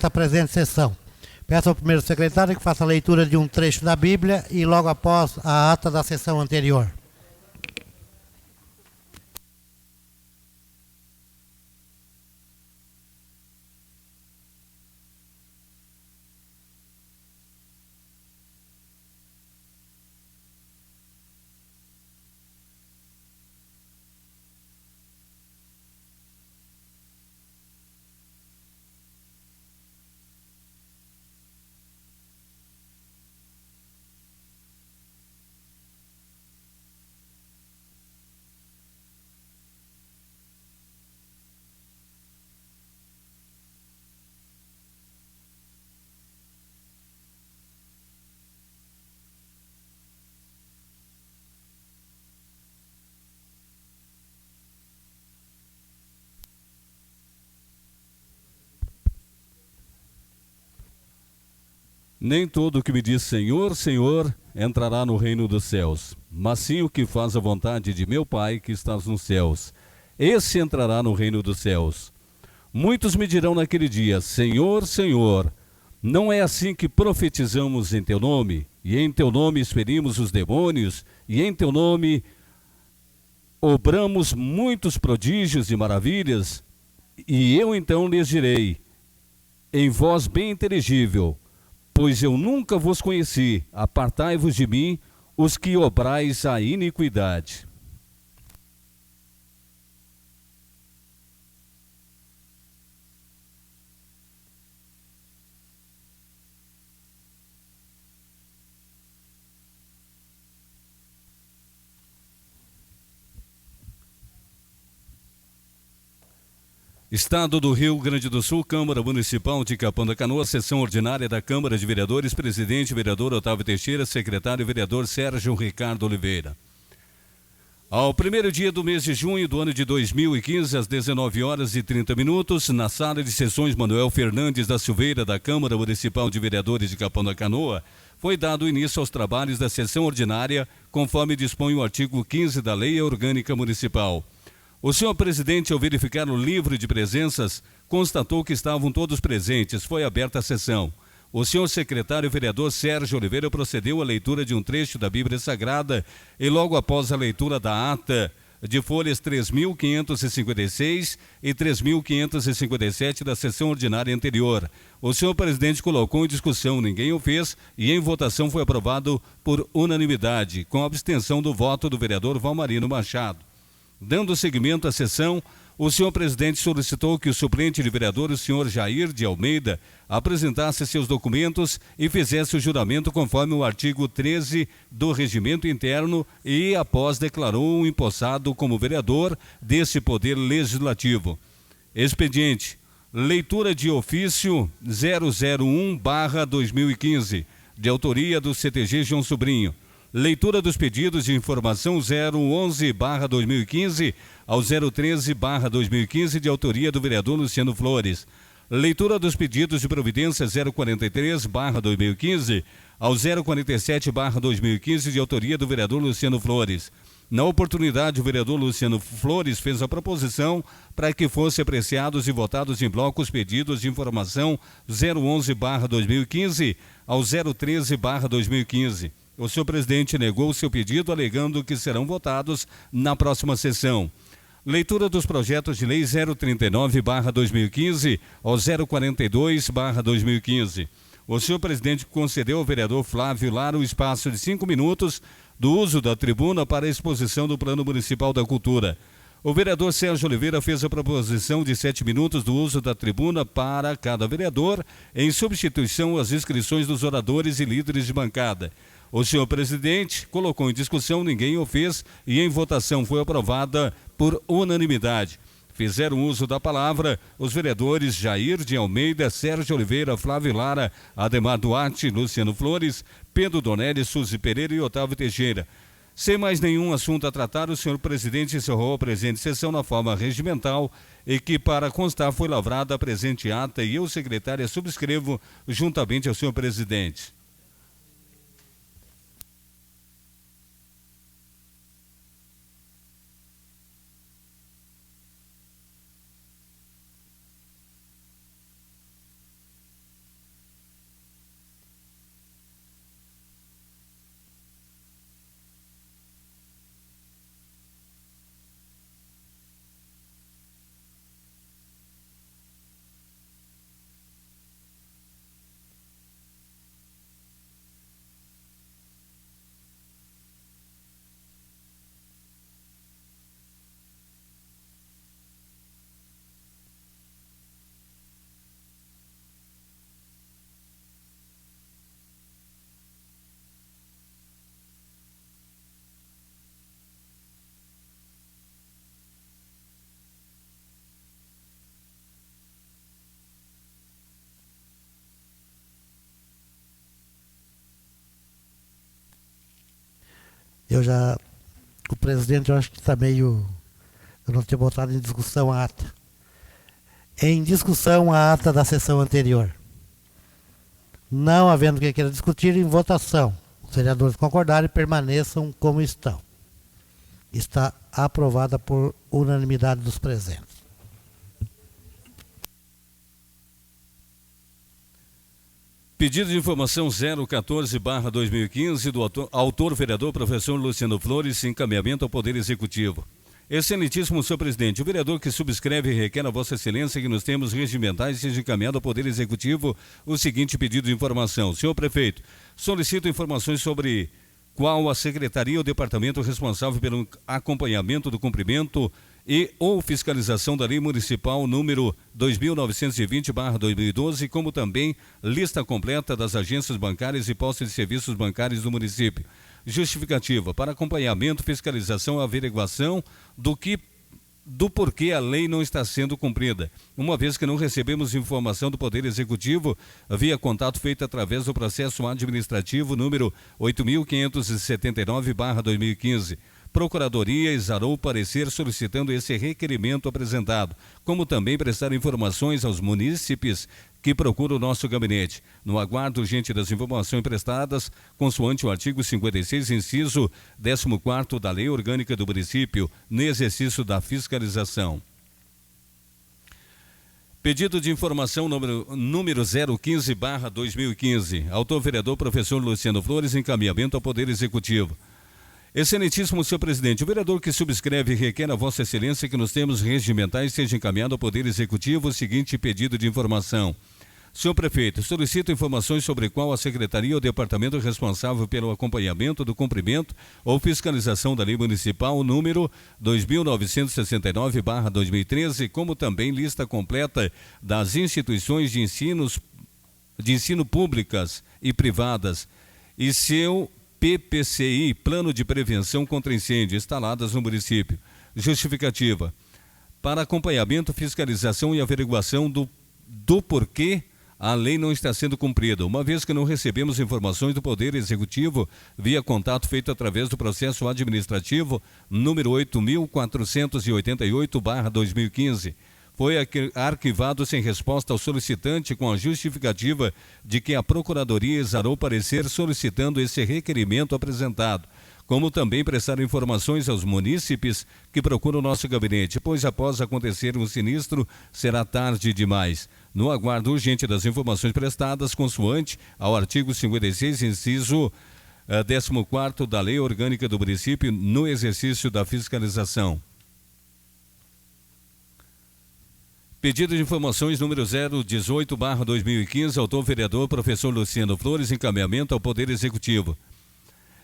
aberta a presente sessão. Peço ao primeiro secretário que faça a leitura de um trecho da Bíblia e logo após a ata da sessão anterior. Nem todo o que me diz Senhor, Senhor, entrará no reino dos céus, mas sim o que faz a vontade de meu Pai que estás nos céus. Esse entrará no reino dos céus. Muitos me dirão naquele dia, Senhor, Senhor, não é assim que profetizamos em teu nome, e em teu nome expelimos os demônios, e em teu nome obramos muitos prodígios e maravilhas? E eu então lhes direi, em voz bem inteligível, pois eu nunca vos conheci, apartai-vos de mim, os que obrais a iniquidade. Estado do Rio Grande do Sul, Câmara Municipal de Capão da Canoa, sessão ordinária da Câmara de Vereadores, presidente, vereador Otávio Teixeira, secretário, vereador Sérgio Ricardo Oliveira. Ao primeiro dia do mês de junho do ano de 2015, às 19 horas e 30 minutos, na sala de sessões Manuel Fernandes da Silveira, da Câmara Municipal de Vereadores de Capão da Canoa, foi dado início aos trabalhos da sessão ordinária, conforme dispõe o artigo 15 da Lei Orgânica Municipal. O senhor presidente, ao verificar o livro de presenças, constatou que estavam todos presentes. Foi aberta a sessão. O senhor secretário vereador Sérgio Oliveira procedeu à leitura de um trecho da Bíblia Sagrada e logo após a leitura da ata de folhas 3.556 e 3.557 da sessão ordinária anterior, o senhor presidente colocou em discussão, ninguém o fez, e em votação foi aprovado por unanimidade, com abstenção do voto do vereador Valmarino Machado. Dando seguimento à sessão, o senhor presidente solicitou que o suplente de vereador, o senhor Jair de Almeida, apresentasse seus documentos e fizesse o juramento conforme o artigo 13 do Regimento Interno e, após, declarou-o empossado como vereador desse Poder Legislativo. Expediente. Leitura de ofício 001/2015, de autoria do CTG João Sobrinho. Leitura dos pedidos de informação 011/2015 ao 013/2015, de autoria do vereador Luciano Flores. Leitura dos pedidos de providência 043/2015 ao 047/2015, de autoria do vereador Luciano Flores. Na oportunidade, o vereador Luciano Flores fez a proposição para que fossem apreciados e votados em bloco os pedidos de informação 011/2015 ao 013/2015. O senhor presidente negou o seu pedido, alegando que serão votados na próxima sessão. Leitura dos projetos de lei 039/2015 ao 042/2015. O senhor presidente concedeu ao vereador Flávio Lara o espaço de 5 minutos do uso da tribuna para a exposição do Plano Municipal da Cultura. O vereador Sérgio Oliveira fez a proposição de 7 minutos do uso da tribuna para cada vereador, em substituição às inscrições dos oradores e líderes de bancada. O senhor presidente colocou em discussão, ninguém o fez, e em votação foi aprovada por unanimidade. Fizeram uso da palavra os vereadores Jair de Almeida, Sérgio Oliveira, Flávio Lara, Ademar Duarte, Luciano Flores, Pedro Donelli, Suzy Pereira e Otávio Teixeira. Sem mais nenhum assunto a tratar, o senhor presidente encerrou a presente sessão na forma regimental e que, para constar, foi lavrada a presente ata e eu, secretária, subscrevo juntamente ao senhor presidente. O presidente, eu acho que está meio... Eu não tinha botado em discussão a ata. Em discussão a ata da sessão anterior. Não havendo quem queira discutir, em votação. Os vereadores concordarem, permaneçam como estão. Está aprovada por unanimidade dos presentes. Pedido de informação 014/2015 do autor vereador professor Luciano Flores, encaminhamento ao Poder Executivo. Excelentíssimo senhor presidente, o vereador que subscreve requer a vossa excelência que nos termos regimentais seja encaminhado ao Poder Executivo o seguinte pedido de informação. Senhor prefeito, solicito informações sobre qual a secretaria ou departamento responsável pelo acompanhamento do cumprimento e ou fiscalização da Lei Municipal número 2920/2012, como também lista completa das agências bancárias e postos de serviços bancários do município. Justificativa para acompanhamento, fiscalização e averiguação do porquê a lei não está sendo cumprida, uma vez que não recebemos informação do Poder Executivo via contato feito através do processo administrativo número 8.579/2015. Procuradoria exarou parecer solicitando esse requerimento apresentado, como também prestar informações aos munícipes que procuram o nosso gabinete. No aguardo urgente das informações prestadas, consoante o artigo 56, inciso 14º da Lei Orgânica do Município, no exercício da fiscalização. Pedido de informação número 015/2015. Autor vereador professor Luciano Flores, encaminhamento ao Poder Executivo. Excelentíssimo senhor presidente, o vereador que subscreve requer a vossa excelência que nos termos regimentais seja encaminhado ao Poder Executivo o seguinte pedido de informação. Senhor prefeito, solicito informações sobre qual a secretaria ou departamento responsável pelo acompanhamento do cumprimento ou fiscalização da Lei Municipal número 2969/2013, como também lista completa das instituições de ensino públicas e privadas e seu PPCI, Plano de Prevenção contra Incêndio, instaladas no município. Justificativa para acompanhamento, fiscalização e averiguação do porquê a lei não está sendo cumprida, uma vez que não recebemos informações do Poder Executivo via contato feito através do processo administrativo número 8.488/2015. Foi arquivado sem resposta ao solicitante com a justificativa de que a Procuradoria exarou parecer solicitando esse requerimento apresentado, como também prestar informações aos munícipes que procuram o nosso gabinete, pois após acontecer um sinistro será tarde demais. No aguardo urgente das informações prestadas, consoante ao artigo 56, inciso 14º da Lei Orgânica do Município, no exercício da fiscalização. Pedido de informações número 018/2015, autor vereador professor Luciano Flores, encaminhamento ao Poder Executivo.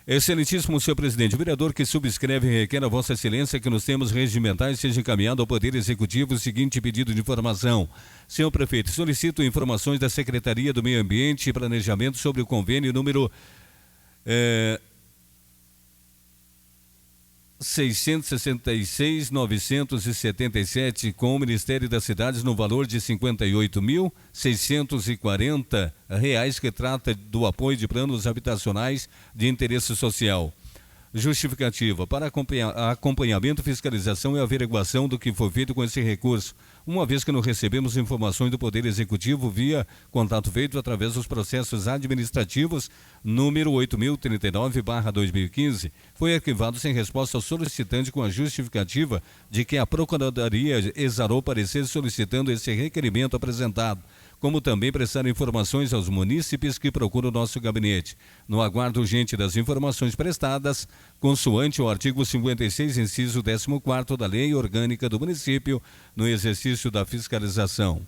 Excelentíssimo senhor presidente, o vereador que subscreve requer a vossa excelência que nos termos regimentais seja encaminhado ao Poder Executivo o seguinte pedido de informação. Senhor prefeito, solicito informações da Secretaria do Meio Ambiente e Planejamento sobre o convênio número 666.977 com o Ministério das Cidades no valor de R$ 58.640, que trata do apoio de planos habitacionais de interesse social. Justificativa para acompanhamento, fiscalização e averiguação do que foi feito com esse recurso, uma vez que não recebemos informações do Poder Executivo via contato feito através dos processos administrativos número 8.039/2015, foi arquivado sem resposta ao solicitante com a justificativa de que a Procuradoria exarou parecer solicitando esse requerimento apresentado, como também prestar informações aos munícipes que procuram o nosso gabinete. No aguardo urgente das informações prestadas, consoante o artigo 56, inciso 14º da Lei Orgânica do Município, no exercício da fiscalização.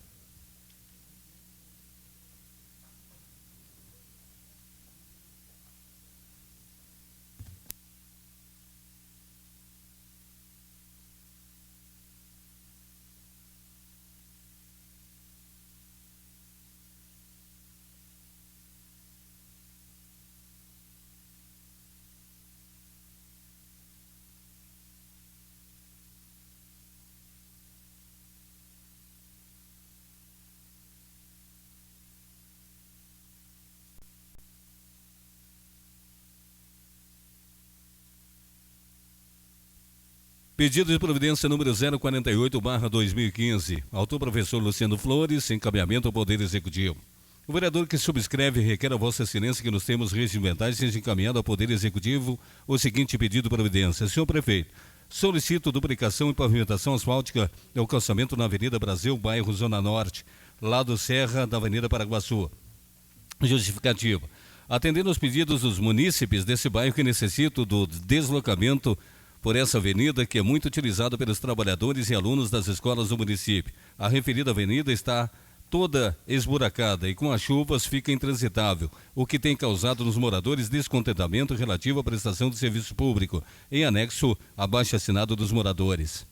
Pedido de providência número 048/2015. Autor professor Luciano Flores, encaminhamento ao Poder Executivo. O vereador que subscreve requer a Vossa Excelência que nos termos regimentais seja encaminhado ao Poder Executivo o seguinte pedido de providência. Senhor Prefeito, solicito duplicação e pavimentação asfáltica do calçamento na Avenida Brasil, bairro Zona Norte, lado Serra da Avenida Paraguaçu. Justificativa. Atendendo aos pedidos dos munícipes desse bairro que necessitam do deslocamento por essa avenida, que é muito utilizada pelos trabalhadores e alunos das escolas do município. A referida avenida está toda esburacada e com as chuvas fica intransitável, o que tem causado nos moradores descontentamento relativo à prestação de serviço público, em anexo abaixo-assinado dos moradores.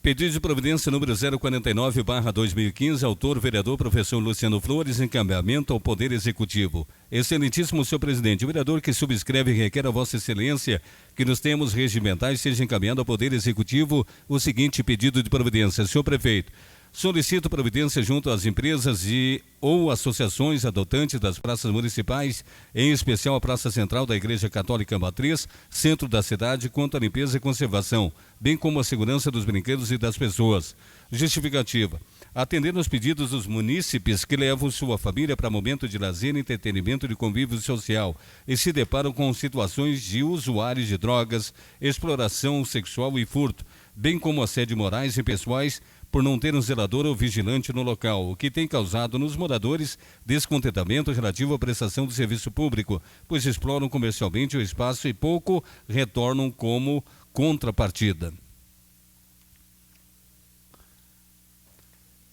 Pedido de providência número 049/2015, autor vereador professor Luciano Flores, encaminhamento ao Poder Executivo. Excelentíssimo senhor presidente, o vereador que subscreve requer a Vossa Excelência que nos termos regimentais seja encaminhado ao Poder Executivo o seguinte pedido de providência. Senhor prefeito, solicito providência junto às empresas ou associações adotantes das praças municipais, em especial a Praça Central da Igreja Católica Matriz, centro da cidade, quanto à limpeza e conservação, bem como a segurança dos brinquedos e das pessoas. Justificativa. Atendendo aos pedidos dos munícipes que levam sua família para momento de lazer, entretenimento e convívio social e se deparam com situações de usuários de drogas, exploração sexual e furto, bem como assédio morais e pessoais, por não ter um zelador ou vigilante no local, o que tem causado nos moradores descontentamento relativo à prestação de serviço público, pois exploram comercialmente o espaço e pouco retornam como contrapartida.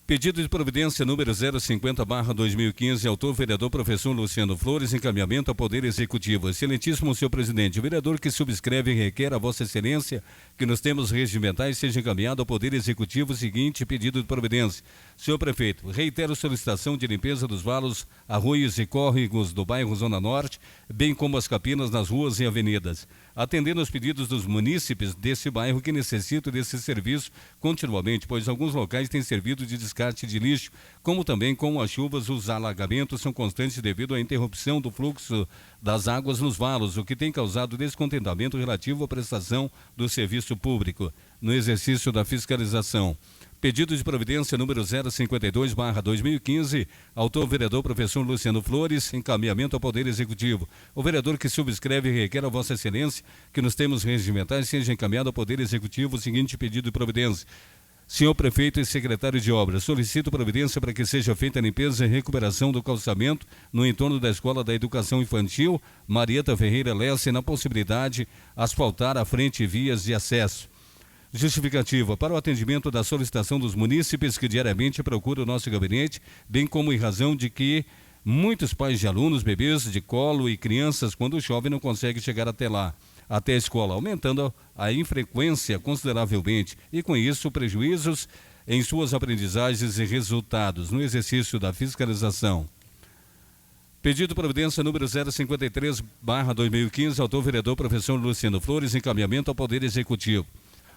Pedido de providência número 050/2015, autor vereador professor Luciano Flores, encaminhamento ao Poder Executivo. Excelentíssimo senhor presidente, o vereador que subscreve requer a Vossa Excelência que nos termos regimentais seja encaminhado ao Poder Executivo o seguinte pedido de providência. Senhor prefeito, reitero solicitação de limpeza dos valos, arroios e córregos do bairro Zona Norte, bem como as capinas nas ruas e avenidas. Atendendo aos pedidos dos munícipes desse bairro que necessitam desse serviço continuamente, pois alguns locais têm servido de descarte de lixo, como também com as chuvas, os alagamentos são constantes devido à interrupção do fluxo das águas nos valos, o que tem causado descontentamento relativo à prestação do serviço público. No exercício da fiscalização. Pedido de providência número 052/2015, autor vereador professor Luciano Flores, encaminhamento ao Poder Executivo. O vereador que subscreve requer a Vossa Excelência que nos termos regimentais seja encaminhado ao Poder Executivo o seguinte pedido de providência. Senhor prefeito e secretário de obras, solicito providência para que seja feita a limpeza e recuperação do calçamento no entorno da Escola da Educação Infantil Marieta Ferreira Lessa, na possibilidade asfaltar a frente e vias de acesso. Justificativa. Para o atendimento da solicitação dos munícipes que diariamente procuram o nosso gabinete, bem como em razão de que muitos pais de alunos, bebês de colo e crianças, quando chove, não conseguem chegar até a escola, aumentando a infrequência consideravelmente e, com isso, prejuízos em suas aprendizagens e resultados no exercício da fiscalização. Pedido de providência número 053/2015, autor vereador professor Luciano Flores, encaminhamento ao Poder Executivo.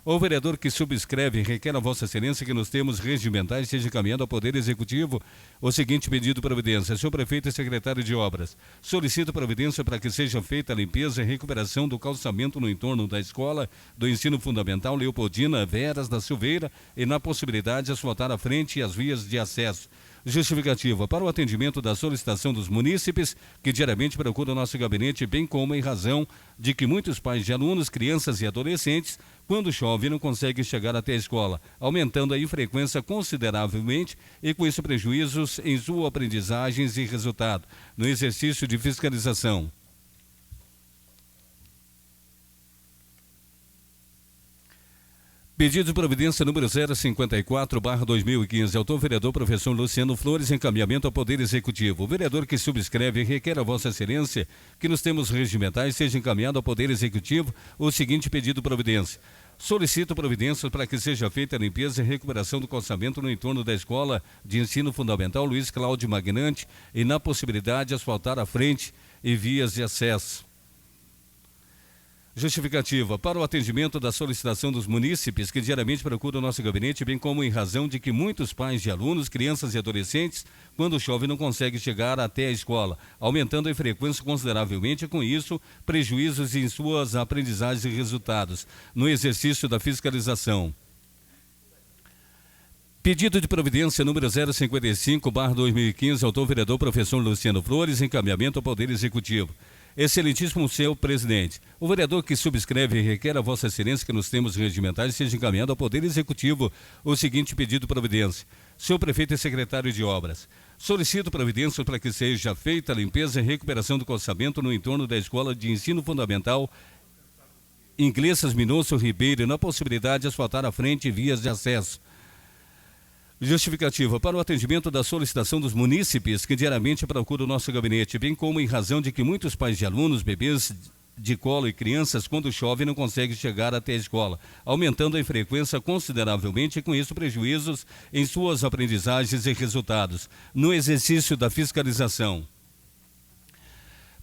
O vereador que subscreve requer a Vossa Excelência que nos termos regimentais seja encaminhado ao Poder Executivo o seguinte pedido de providência. Senhor prefeito e secretário de obras, solicito providência para que seja feita a limpeza e recuperação do calçamento no entorno da Escola do Ensino Fundamental Leopoldina Veras da Silveira e na possibilidade de asfaltar a frente e as vias de acesso. Justificativa. Para o atendimento da solicitação dos munícipes que diariamente procuram nosso gabinete, bem como em razão de que muitos pais de alunos, crianças e adolescentes, quando chove, não conseguem chegar até a escola, aumentando a infrequência consideravelmente e com isso prejuízos em suas aprendizagens e resultado no exercício de fiscalização. Pedido de providência número 054/2015, autor vereador professor Luciano Flores, encaminhamento ao Poder Executivo. O vereador que subscreve requer a Vossa Excelência que nos termos regimentais seja encaminhado ao Poder Executivo o seguinte pedido de providência. Solicito providências para que seja feita a limpeza e recuperação do calçamento no entorno da Escola de Ensino Fundamental Luiz Cláudio Magnante e na possibilidade de asfaltar a frente e vias de acesso. Justificativa. Para o atendimento da solicitação dos munícipes que diariamente procuram o nosso gabinete, bem como em razão de que muitos pais de alunos, crianças e adolescentes, quando chove, não conseguem chegar até a escola, aumentando a frequência consideravelmente, e com isso, prejuízos em suas aprendizagens e resultados no exercício da fiscalização. Pedido de providência número 055/2015, autor vereador professor Luciano Flores, encaminhamento ao Poder Executivo. Excelentíssimo senhor presidente, o vereador que subscreve requer a vossa excelência que nos termos regimentais seja encaminhado ao Poder Executivo o seguinte pedido de providência. Senhor prefeito e secretário de obras, solicito providência para que seja feita a limpeza e recuperação do calçamento no entorno da Escola de Ensino Fundamental Inglesas Minosso Ribeiro, na possibilidade de asfaltar a frente e vias de acesso. Justificativa. Para o atendimento da solicitação dos munícipes que diariamente procuram o nosso gabinete, bem como em razão de que muitos pais de alunos, bebês de colo e crianças, quando chove, não conseguem chegar até a escola, aumentando a frequência consideravelmente e com isso prejuízos em suas aprendizagens e resultados no exercício da fiscalização.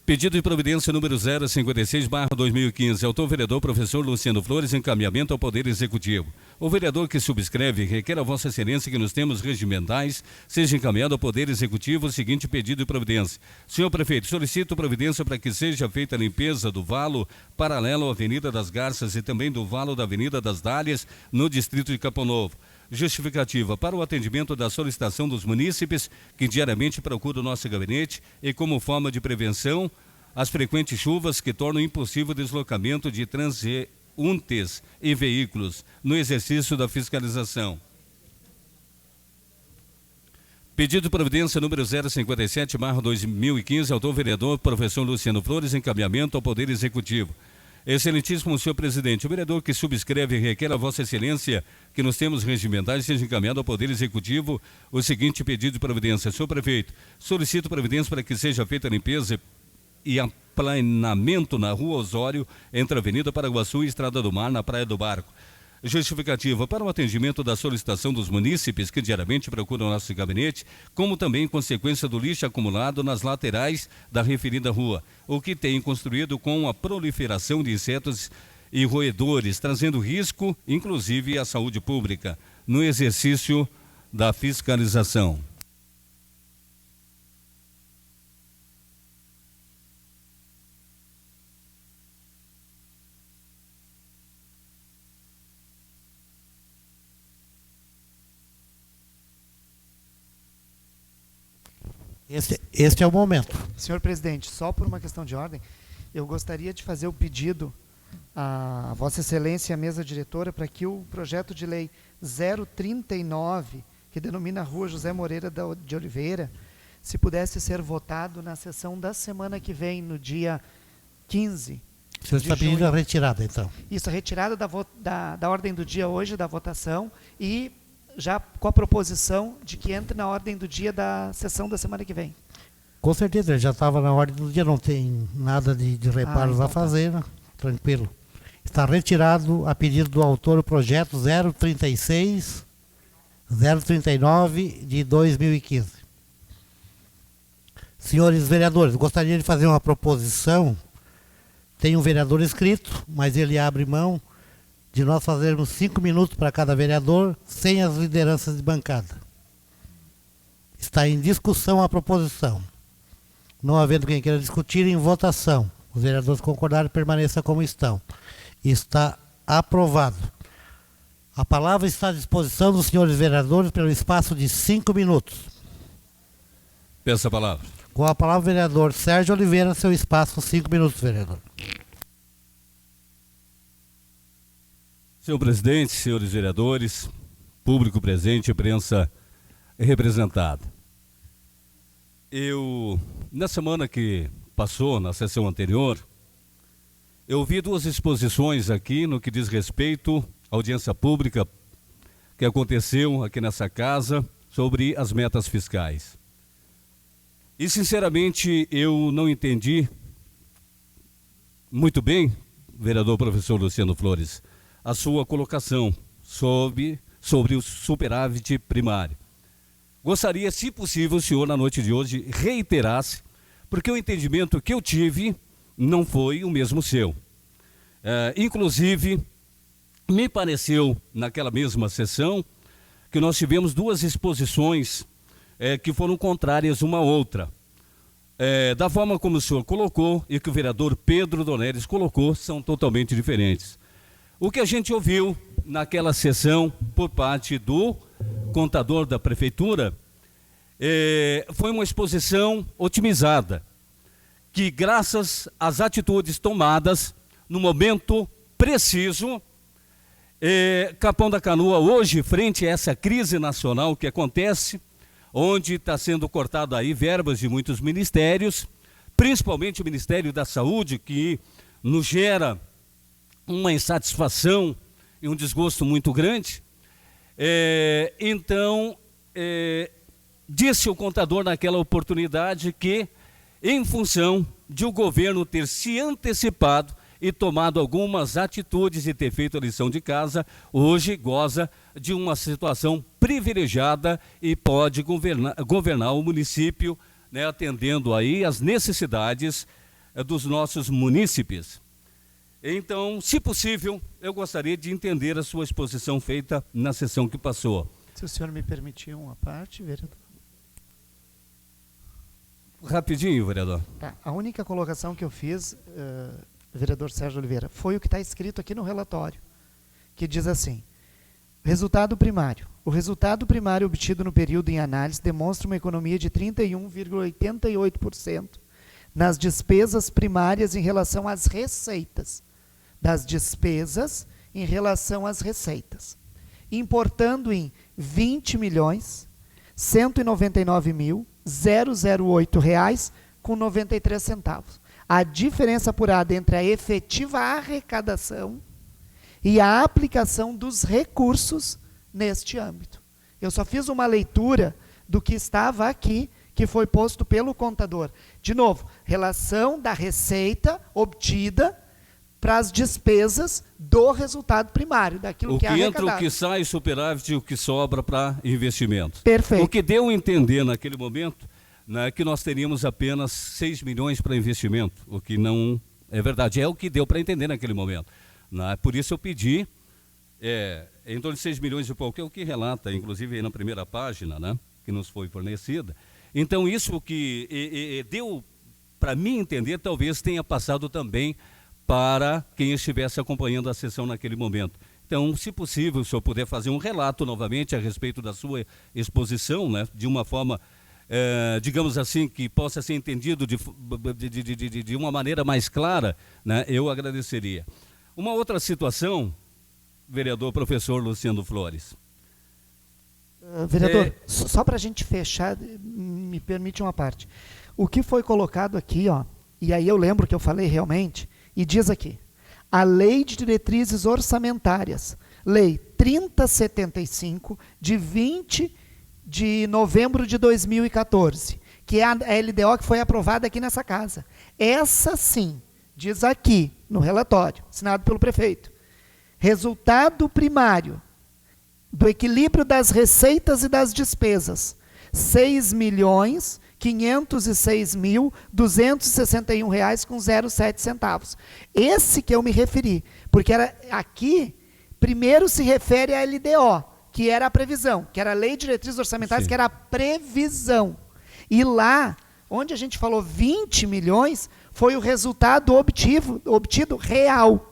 Pedido de providência número 056/2015, autor vereador professor Luciano Flores, encaminhamento ao Poder Executivo. O vereador que subscreve requer a vossa excelência que nos termos regimentais seja encaminhado ao Poder Executivo o seguinte pedido de providência. Senhor prefeito, solicito providência para que seja feita a limpeza do valo paralelo à Avenida das Garças e também do valo da Avenida das Dálias, no distrito de Capão Novo. Justificativa. Para o atendimento da solicitação dos munícipes que diariamente procuram o nosso gabinete e como forma de prevenção, as frequentes chuvas que tornam impossível o deslocamento de transeuntes e veículos no exercício da fiscalização. Pedido de providência número 057/2015, autor vereador professor Luciano Flores, encaminhamento ao Poder Executivo. Excelentíssimo senhor presidente, o vereador que subscreve requer a vossa excelência que nos termos regimentais seja encaminhado ao Poder Executivo o seguinte pedido de providência. Senhor prefeito, solicito providência para que seja feita a limpeza e aplanamento na Rua Osório, entre a Avenida Paraguaçu e Estrada do Mar, na Praia do Barco. Justificativa. Para o atendimento da solicitação dos munícipes que diariamente procuram o nosso gabinete, como também consequência do lixo acumulado nas laterais da referida rua, o que tem construído com a proliferação de insetos e roedores, trazendo risco, inclusive, à saúde pública, no exercício da fiscalização. Este é o momento. Senhor presidente, só por uma questão de ordem, eu gostaria de fazer o pedido à Vossa Excelência e à mesa diretora para que o projeto de lei 039, que denomina a Rua José Moreira de Oliveira, se pudesse ser votado na sessão da semana que vem, no dia 15. O senhor está pedindo a retirada, então. Isso, a retirada da ordem do dia hoje, da votação, e já com a proposição de que entre na ordem do dia da sessão da semana que vem. Com certeza, ele já estava na ordem do dia, não tem nada de reparos então a fazer, né? Tranquilo. Está retirado a pedido do autor o projeto 039 de 2015. Senhores vereadores, gostaria de fazer uma proposição. Tem um vereador inscrito, mas ele abre mão de nós fazermos 5 minutos para cada vereador, sem as lideranças de bancada. Está em discussão a proposição. Não havendo quem queira discutir, em votação. Os vereadores concordaram, permaneça como estão. Está aprovado. A palavra está à disposição dos senhores vereadores pelo espaço de 5 minutos. Peço a palavra. Com a palavra o vereador Sérgio Oliveira, seu espaço, 5 minutos, vereador. Senhor presidente, senhores vereadores, público presente, imprensa representada. Na semana que passou, na sessão anterior, eu vi 2 exposições aqui no que diz respeito à audiência pública que aconteceu aqui nessa casa sobre as metas fiscais. E, sinceramente, eu não entendi muito bem, vereador professor Luciano Flores, a sua colocação sobre o superávit primário. Gostaria, se possível, o senhor, na noite de hoje, reiterasse, porque o entendimento que eu tive não foi o mesmo seu. Inclusive, me pareceu, naquela mesma sessão, que nós tivemos duas exposições que foram contrárias uma à outra. Da forma como o senhor colocou e que o vereador Pedro Donelis colocou, são totalmente diferentes. O que a gente ouviu naquela sessão por parte do contador da prefeitura foi uma exposição otimizada, que graças às atitudes tomadas no momento preciso, Capão da Canoa hoje, frente a essa crise nacional que acontece, onde está sendo cortado aí verbas de muitos ministérios, principalmente o Ministério da Saúde, que nos gera uma insatisfação e um desgosto muito grande. Então, disse o contador naquela oportunidade que, em função de o governo ter se antecipado e tomado algumas atitudes e ter feito a lição de casa, hoje goza de uma situação privilegiada e pode governar o município, né, atendendo aí as necessidades dos nossos munícipes. Então, se possível, eu gostaria de entender a sua exposição feita na sessão que passou. Se o senhor me permitir uma parte, vereador. Rapidinho, vereador. Tá. A única colocação que eu fiz, vereador Sérgio Oliveira, foi o que está escrito aqui no relatório, que diz assim: resultado primário. O resultado primário obtido no período em análise demonstra uma economia de 31,88% nas despesas primárias em relação às receitas. Das despesas em relação às receitas. Importando em R$ 20.199.008,93. A diferença apurada entre a efetiva arrecadação e a aplicação dos recursos neste âmbito. Eu só fiz uma leitura do que estava aqui, que foi posto pelo contador. De novo, relação da receita obtida para as despesas do resultado primário, daquilo que é arrecadado. O que entra, o que sai, superávit e o que sobra para investimento. Perfeito. O que deu a entender naquele momento, né, que nós teríamos apenas 6 milhões para investimento, o que não é verdade, é o que deu para entender naquele momento. Né? Por isso eu pedi, em torno de 6 milhões e pouco, é o que relata, inclusive aí na primeira página, né, que nos foi fornecida. Então isso que deu para mim entender, talvez tenha passado também para quem estivesse acompanhando a sessão naquele momento. Então, se possível, o senhor puder fazer um relato novamente a respeito da sua exposição, né, de uma forma, digamos assim, que possa ser entendido de uma maneira mais clara, né, eu agradeceria. Uma outra situação, vereador professor Luciano Flores. Vereador, só para a gente fechar, me permite uma parte. O que foi colocado aqui, ó, e aí eu lembro que eu falei realmente, e diz aqui: a Lei de Diretrizes Orçamentárias, Lei 3075, de 20 de novembro de 2014, que é a LDO que foi aprovada aqui nessa casa. Essa sim, diz aqui no relatório, assinado pelo prefeito: resultado primário do equilíbrio das receitas e das despesas, R$ 6.506.261,07. Esse que eu me referi, porque era aqui, primeiro se refere à LDO, que era a previsão, que era a Lei de Diretrizes Orçamentárias, sim, que era a previsão. E lá, onde a gente falou 20 milhões, foi o resultado obtido real.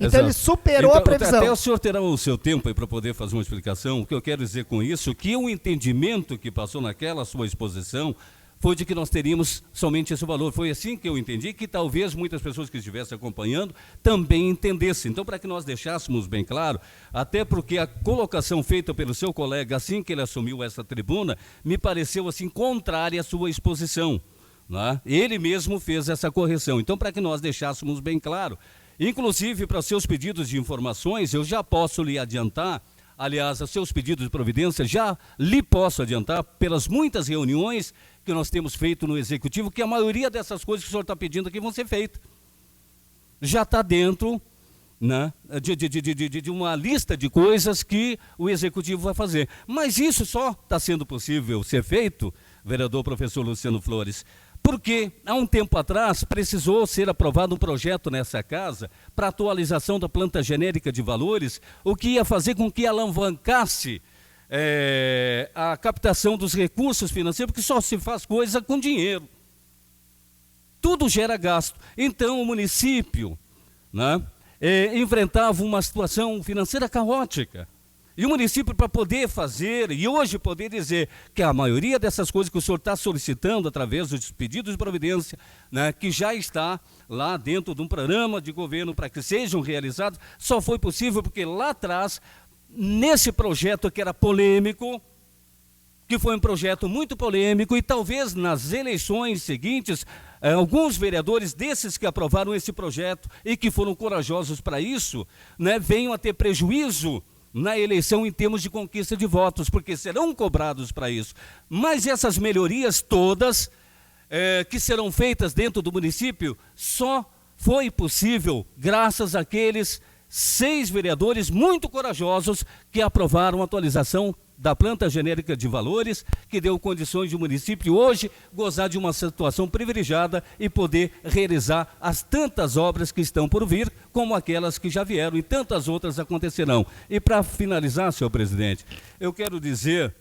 Então, ele superou a previsão. Até o senhor terá o seu tempo para poder fazer uma explicação. O que eu quero dizer com isso, que o entendimento que passou naquela sua exposição foi de que nós teríamos somente esse valor. Foi assim que eu entendi, que talvez muitas pessoas que estivessem acompanhando também entendessem. Então, para que nós deixássemos bem claro, até porque a colocação feita pelo seu colega, assim que ele assumiu essa tribuna, me pareceu assim contrária à sua exposição. Né? Ele mesmo fez essa correção. Então, para que nós deixássemos bem claro, inclusive para seus pedidos de informações, eu já posso lhe adiantar, aliás, os seus pedidos de providência, já lhe posso adiantar pelas muitas reuniões que nós temos feito no Executivo, que a maioria dessas coisas que o senhor está pedindo aqui vão ser feitas. Já está dentro, né, de uma lista de coisas que o Executivo vai fazer. Mas isso só está sendo possível ser feito, vereador professor Luciano Flores, Porque, há um tempo atrás, precisou ser aprovado um projeto nessa casa para atualização da planta genérica de valores, o que ia fazer com que alavancasse a captação dos recursos financeiros, porque só se faz coisa com dinheiro. Tudo gera gasto. Então, o município, né, enfrentava uma situação financeira caótica. E o município, para poder fazer, e hoje poder dizer que a maioria dessas coisas que o senhor está solicitando através dos pedidos de providência, né, que já está lá dentro de um programa de governo para que sejam realizados, só foi possível porque lá atrás, nesse projeto que era polêmico, que foi um projeto muito polêmico, e talvez nas eleições seguintes, alguns vereadores desses que aprovaram esse projeto e que foram corajosos para isso, né, venham a ter prejuízo na eleição em termos de conquista de votos, porque serão cobrados para isso. Mas essas melhorias todas que serão feitas dentro do município, só foi possível graças àqueles 6 vereadores muito corajosos que aprovaram a atualização da planta genérica de valores, que deu condições de o município hoje gozar de uma situação privilegiada e poder realizar as tantas obras que estão por vir, como aquelas que já vieram e tantas outras acontecerão. E para finalizar, senhor presidente, eu quero dizer,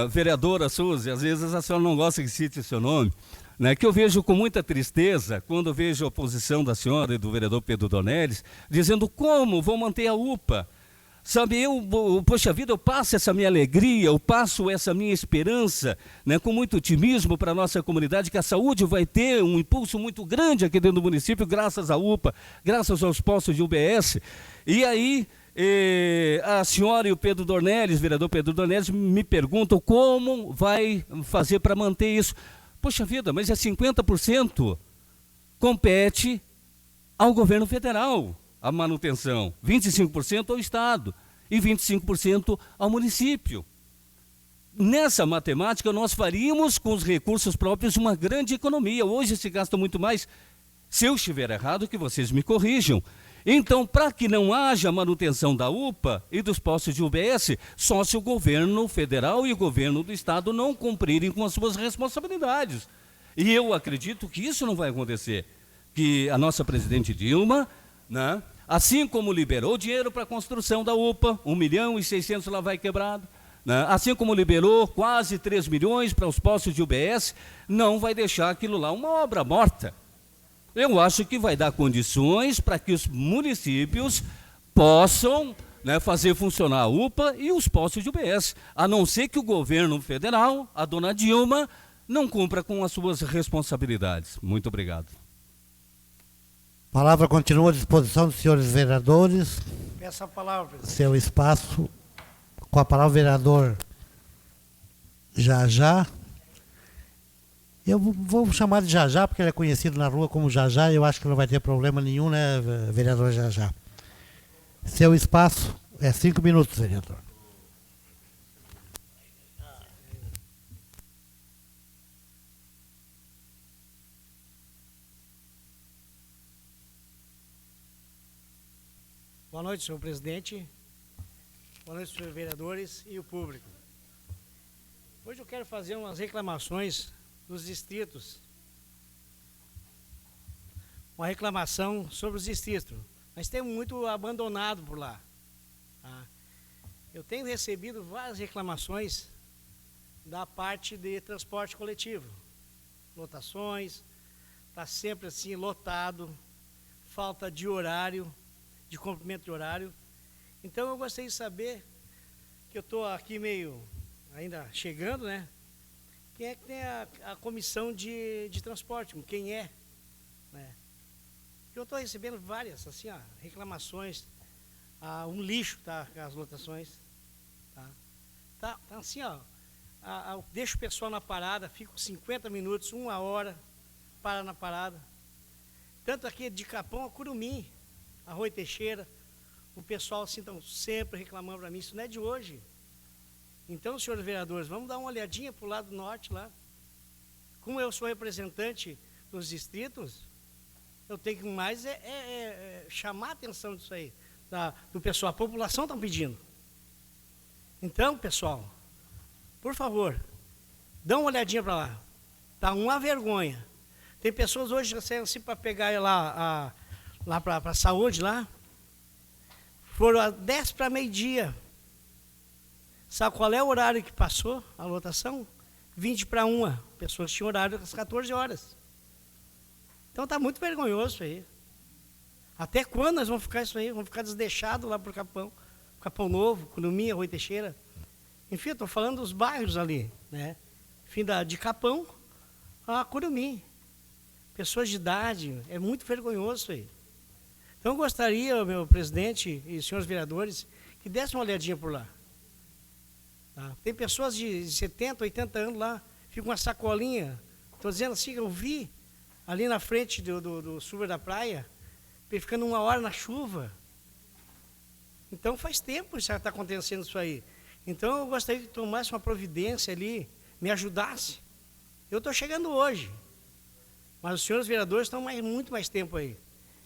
vereadora Suzy, às vezes a senhora não gosta que cite o seu nome, né, que eu vejo com muita tristeza quando eu vejo a oposição da senhora e do vereador Pedro Dornelles dizendo como vão manter a UPA. Sabe, poxa vida, eu passo essa minha alegria, eu passo essa minha esperança, né, com muito otimismo para a nossa comunidade, que a saúde vai ter um impulso muito grande aqui dentro do município, graças à UPA, graças aos postos de UBS. E aí, a senhora e o Pedro Dornelles, vereador Pedro Dornelles, me perguntam como vai fazer para manter isso. Poxa vida, mas é 50% compete ao governo federal. A manutenção, 25% ao Estado e 25% ao município. Nessa matemática, nós faríamos com os recursos próprios uma grande economia. Hoje se gasta muito mais. Se eu estiver errado, que vocês me corrijam. Então, para que não haja manutenção da UPA e dos postos de UBS, só se o governo federal e o governo do Estado não cumprirem com as suas responsabilidades. E eu acredito que isso não vai acontecer. Que a nossa presidente Dilma, né, assim como liberou dinheiro para a construção da UPA, 1.600.000 lá vai quebrado, né, assim como liberou quase 3 milhões para os postos de UBS, não vai deixar aquilo lá uma obra morta. Eu acho que vai dar condições para que os municípios possam, né, fazer funcionar a UPA e os postos de UBS, a não ser que o governo federal, a dona Dilma, não cumpra com as suas responsabilidades. Muito obrigado. A palavra continua à disposição dos senhores vereadores. Peço a palavra, presidente. Seu espaço. Com a palavra, vereador Jajá. Eu vou chamar de Jajá, porque ele é conhecido na rua como Jajá, e eu acho que não vai ter problema nenhum, né, vereador Jajá? Seu espaço é 5 minutos, vereador. Boa noite, senhor presidente. Boa noite, senhores vereadores e o público. Hoje eu quero fazer umas reclamações dos distritos. Uma reclamação sobre os distritos. Nós temos muito abandonado por lá. Tá? Eu tenho recebido várias reclamações da parte de transporte coletivo. Lotações, está sempre assim lotado, falta de horário, de cumprimento de horário. Então eu gostaria de saber, que eu estou aqui meio ainda chegando, né? Quem é que tem a comissão de transporte, quem é, né? Eu estou recebendo várias, assim, ó, reclamações, um lixo, tá, as lotações, tá assim, ó, deixa o pessoal na parada, fico 50 minutos, 1 hora, para na parada, tanto aqui de Capão a Curumim, Arroio Teixeira, o pessoal assim estão sempre reclamando para mim, isso não é de hoje. Então, senhores vereadores, vamos dar uma olhadinha para o lado norte lá. Como eu sou representante dos distritos, eu tenho que mais chamar a atenção disso aí, do pessoal, a população está pedindo. Então, pessoal, por favor, dá uma olhadinha para lá. Está uma vergonha. Tem pessoas hoje que saem assim para pegar lá para a saúde lá. Foram a 10 para meio-dia. Sabe qual é o horário que passou a lotação? 20 para 1. Pessoas tinham horário às 14 horas. Então está muito vergonhoso isso aí. Até quando nós vamos ficar isso aí? Vamos ficar desleixados lá para o Capão Novo, Curumim, Rui Teixeira. Enfim, estou falando dos bairros ali, né? Enfim, de Capão a Curumim. Pessoas de idade, é muito vergonhoso isso aí. Então eu gostaria, meu presidente e senhores vereadores, que dessem uma olhadinha por lá. Tá? Tem pessoas de 70, 80 anos lá, ficam com uma sacolinha. Estou dizendo assim, eu vi ali na frente do sul da praia, ficando 1 hora na chuva. Então faz tempo que já está acontecendo isso aí. Então eu gostaria que tomasse uma providência ali, me ajudasse. Eu estou chegando hoje, mas os senhores vereadores estão muito mais tempo aí.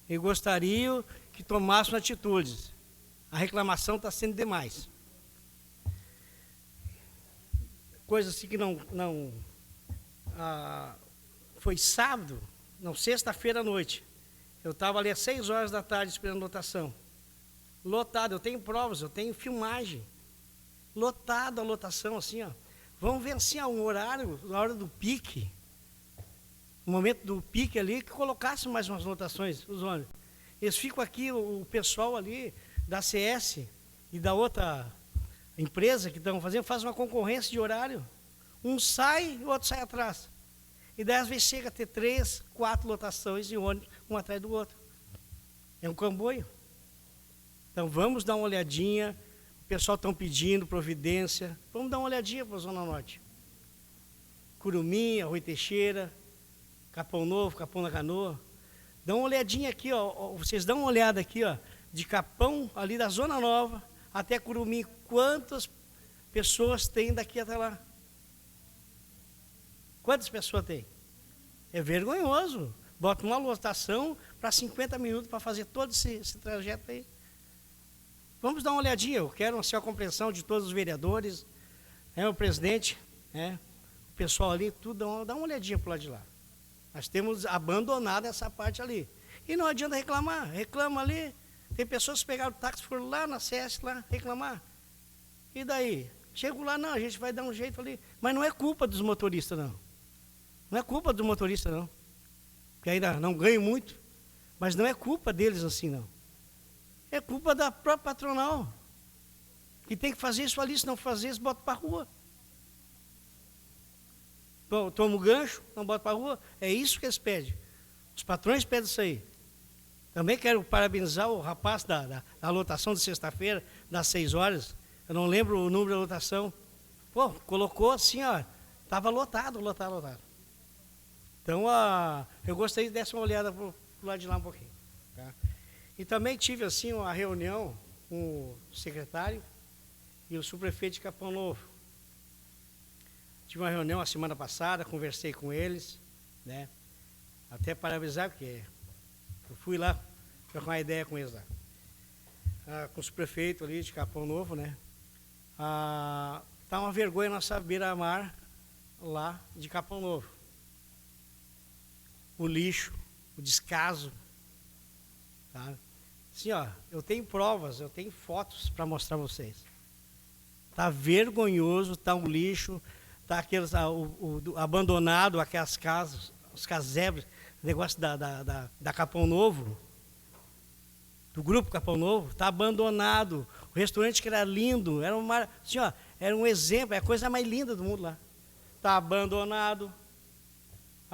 Eu gostaria que tomassem atitudes. A reclamação está sendo demais. Coisa assim que foi sábado, não, sexta-feira à noite. Eu estava ali às 6 horas da tarde esperando lotação. Lotado, eu tenho provas, eu tenho filmagem. Lotado a lotação, assim, ó. Vamos ver assim, um horário, na hora do pique, no momento do pique ali, que colocasse mais umas lotações, os ônibus. Eles ficam aqui, o pessoal ali da CS e da outra empresa que estão fazendo, faz uma concorrência de horário. Um sai e o outro sai atrás. E daí às vezes chega a ter 3, 4 lotações de ônibus, um atrás do outro. É um comboio. Então vamos dar uma olhadinha. O pessoal estão pedindo providência. Vamos dar uma olhadinha para a Zona Norte. Curumim, Rui Teixeira, Capão Novo, Capão da Canoa. Dá uma olhadinha aqui, ó. Vocês dão uma olhada aqui, ó, de Capão, ali da Zona Nova, até Curumim. Quantas pessoas tem daqui até lá? Quantas pessoas tem? É vergonhoso. Bota uma lotação para 50 minutos para fazer todo esse trajeto aí. Vamos dar uma olhadinha. Eu quero assim, a compreensão de todos os vereadores, o presidente, o pessoal ali, tudo, dá uma olhadinha para o lado de lá. Nós temos abandonado essa parte ali. E não adianta reclamar. Reclama ali. Tem pessoas que pegaram o táxi, foram lá na CS lá reclamar. E daí? Chego lá, não, a gente vai dar um jeito ali. Mas não é culpa dos motoristas, não. Não é culpa do motorista, não. Porque ainda não ganham muito. Mas não é culpa deles assim, não. É culpa da própria patronal. Que tem que fazer isso ali, se não fazer isso, bota para a rua. Toma o gancho, não bota para a rua. É isso que eles pedem. Os patrões pedem isso aí. Também quero parabenizar o rapaz da lotação de sexta-feira, das 6 horas. Eu não lembro o número da lotação. Pô, colocou assim, ó. Estava lotado. Então, eu gostaria de dar uma olhada para o lado de lá um pouquinho. Tá? E também tive, assim, uma reunião com o secretário e o subprefeito de Capão Novo. Tive uma reunião a semana passada, conversei com eles, né? Até parabenizar, porque eu fui lá trocar uma ideia com eles lá. Com o subprefeito ali de Capão Novo, né? Tá uma vergonha a nossa beira-mar lá de Capão Novo. O lixo, o descaso, tá? Assim, ó, eu tenho provas, eu tenho fotos para mostrar a vocês. Tá vergonhoso, tá um lixo, tá aqueles abandonado, aquelas casas, os casebres, negócio da Capão Novo, do grupo Capão Novo, tá abandonado. O restaurante que era lindo, era assim, ó, era um exemplo, é a coisa mais linda do mundo lá. Tá abandonado.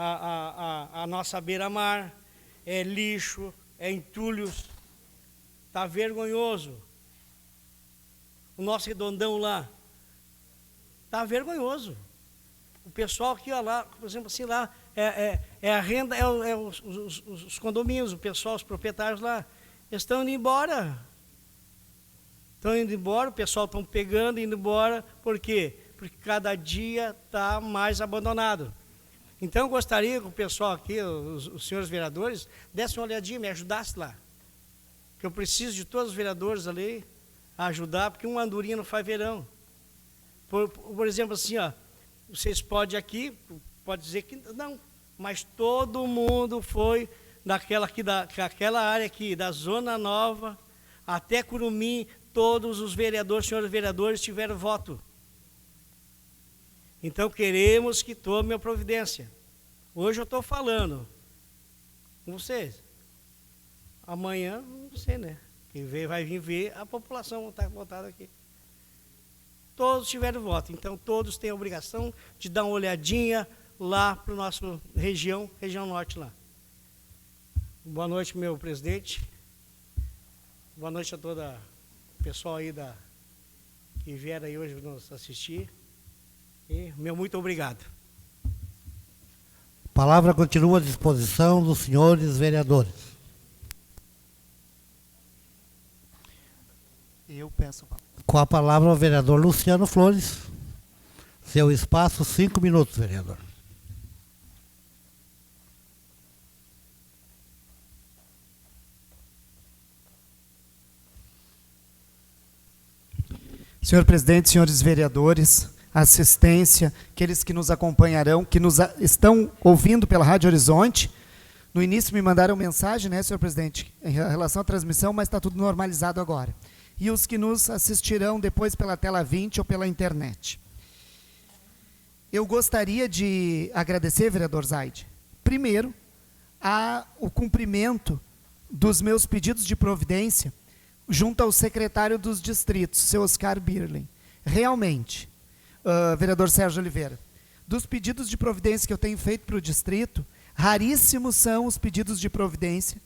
A nossa beira-mar, é lixo, é entulhos, está vergonhoso. O nosso redondão lá, está vergonhoso. O pessoal aqui, ó, lá, por exemplo, assim, lá, é a renda, os condomínios, o pessoal, os proprietários lá, eles estão indo embora. Estão indo embora, o pessoal estão pegando e indo embora. Por quê? Porque cada dia está mais abandonado. Então, eu gostaria que o pessoal aqui, os senhores vereadores, dessem uma olhadinha, me ajudassem lá. Que eu preciso de todos os vereadores ali a ajudar, porque uma andorinha não faz verão. Por exemplo, assim, ó, vocês podem aqui, pode dizer que não, mas todo mundo foi daquela área aqui, da Zona Nova até Curumim, todos os vereadores, senhores vereadores, tiveram voto. Então queremos que tome a providência. Hoje eu estou falando com vocês. Amanhã, não sei, né? Quem vai vir ver, a população está votada aqui. Todos tiveram voto, então todos têm a obrigação de dar uma olhadinha lá para a nossa região norte lá. Boa noite, meu presidente. Boa noite a todo o pessoal aí que vieram aí hoje nos assistir. E meu muito obrigado. A palavra continua à disposição dos senhores vereadores. Eu peço. Com a palavra o vereador Luciano Flores. Seu espaço, 5 minutos, vereador. Senhor presidente, senhores vereadores, assistência, aqueles que nos acompanharão, que nos estão ouvindo pela Rádio Horizonte. No início me mandaram mensagem, né, senhor presidente, em relação à transmissão, mas está tudo normalizado agora. E os que nos assistirão depois pela tela 20 ou pela internet. Eu gostaria de agradecer, vereador Zaide, primeiro, o cumprimento dos meus pedidos de providência junto ao secretário dos distritos, seu Oscar Birlen. Realmente, vereador Sérgio Oliveira, dos pedidos de providência que eu tenho feito para o distrito, raríssimos são os pedidos de providência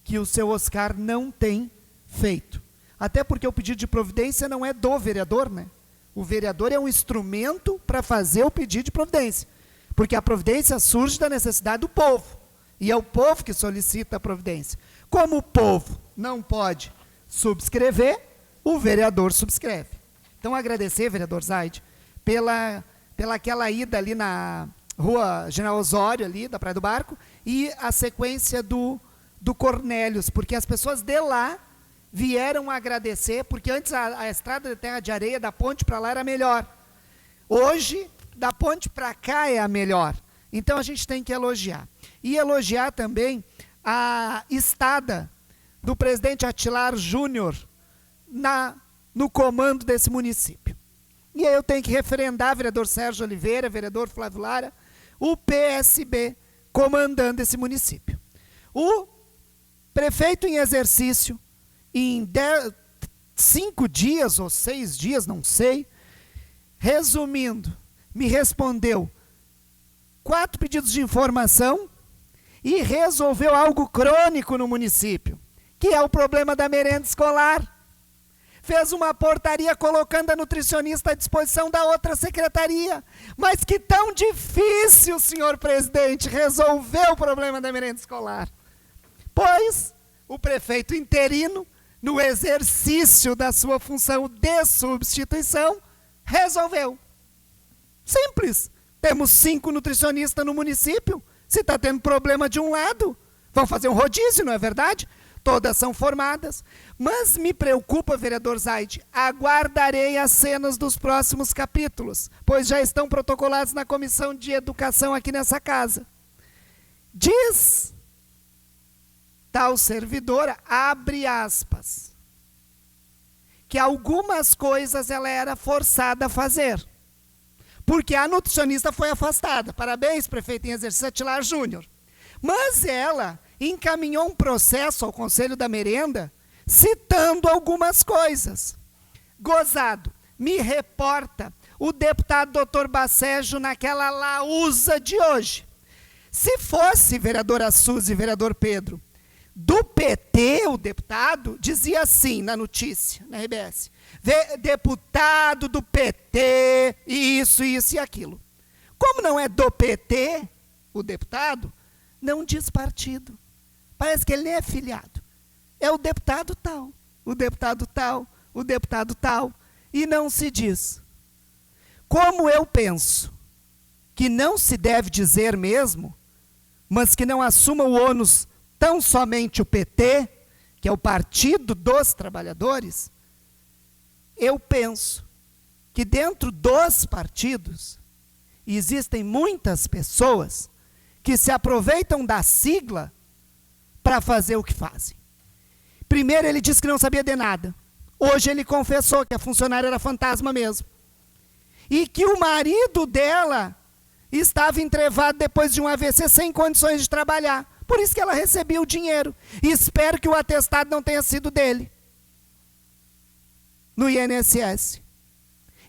que o seu Oscar não tem feito. Até porque o pedido de providência não é do vereador, né? O vereador é um instrumento para fazer o pedido de providência. Porque a providência surge da necessidade do povo. E é o povo que solicita a providência. Como o povo não pode subscrever, o vereador subscreve. Então, agradecer, vereador Zaide, pela aquela ida ali na Rua General Osório, ali da Praia do Barco, e a sequência do Cornélios, porque as pessoas de lá vieram agradecer, porque antes a estrada de terra de areia da ponte para lá era melhor. Hoje, da ponte para cá é a melhor. Então, a gente tem que elogiar. E elogiar também a estada do presidente Atilar Júnior no comando desse município. E aí eu tenho que referendar, vereador Sérgio Oliveira, vereador Flávio Lara, o PSB comandando esse município. O prefeito em exercício, em 5 dias ou 6 dias, não sei, resumindo, me respondeu 4 pedidos de informação e resolveu algo crônico no município, que é o problema da merenda escolar. Fez uma portaria colocando a nutricionista à disposição da outra secretaria. Mas que tão difícil, senhor presidente, resolver o problema da merenda escolar. Pois o prefeito interino, no exercício da sua função de substituição, resolveu. Simples. Temos 5 nutricionistas no município. Se está tendo problema de um lado, vão fazer um rodízio, não é verdade? Todas são formadas. Mas me preocupa, vereador Zaide, aguardarei as cenas dos próximos capítulos, pois já estão protocolados na Comissão de Educação aqui nessa casa. Diz tal servidora, abre aspas, que algumas coisas ela era forçada a fazer, porque a nutricionista foi afastada. Parabéns, prefeito em exercício Atilar Júnior. Mas ela encaminhou um processo ao Conselho da Merenda, citando algumas coisas. Gozado, me reporta o deputado doutor Bacejo naquela lausa de hoje. Se fosse, vereadora Suzy e vereador Pedro, do PT, o deputado, dizia assim na notícia, na RBS, deputado do PT, isso e aquilo. Como não é do PT, o deputado, não diz partido. Parece que ele nem é filiado. É o deputado tal, o deputado tal, o deputado tal, e não se diz. Como eu penso que não se deve dizer mesmo, mas que não assuma o ônus tão somente o PT, que é o Partido dos Trabalhadores, eu penso que dentro dos partidos E existem muitas pessoas que se aproveitam da sigla para fazer o que fazem. Primeiro ele disse que não sabia de nada. Hoje ele confessou que a funcionária era fantasma mesmo. E que o marido dela estava entrevado depois de um AVC sem condições de trabalhar. Por isso que ela recebia o dinheiro. E espero que o atestado não tenha sido dele. No INSS.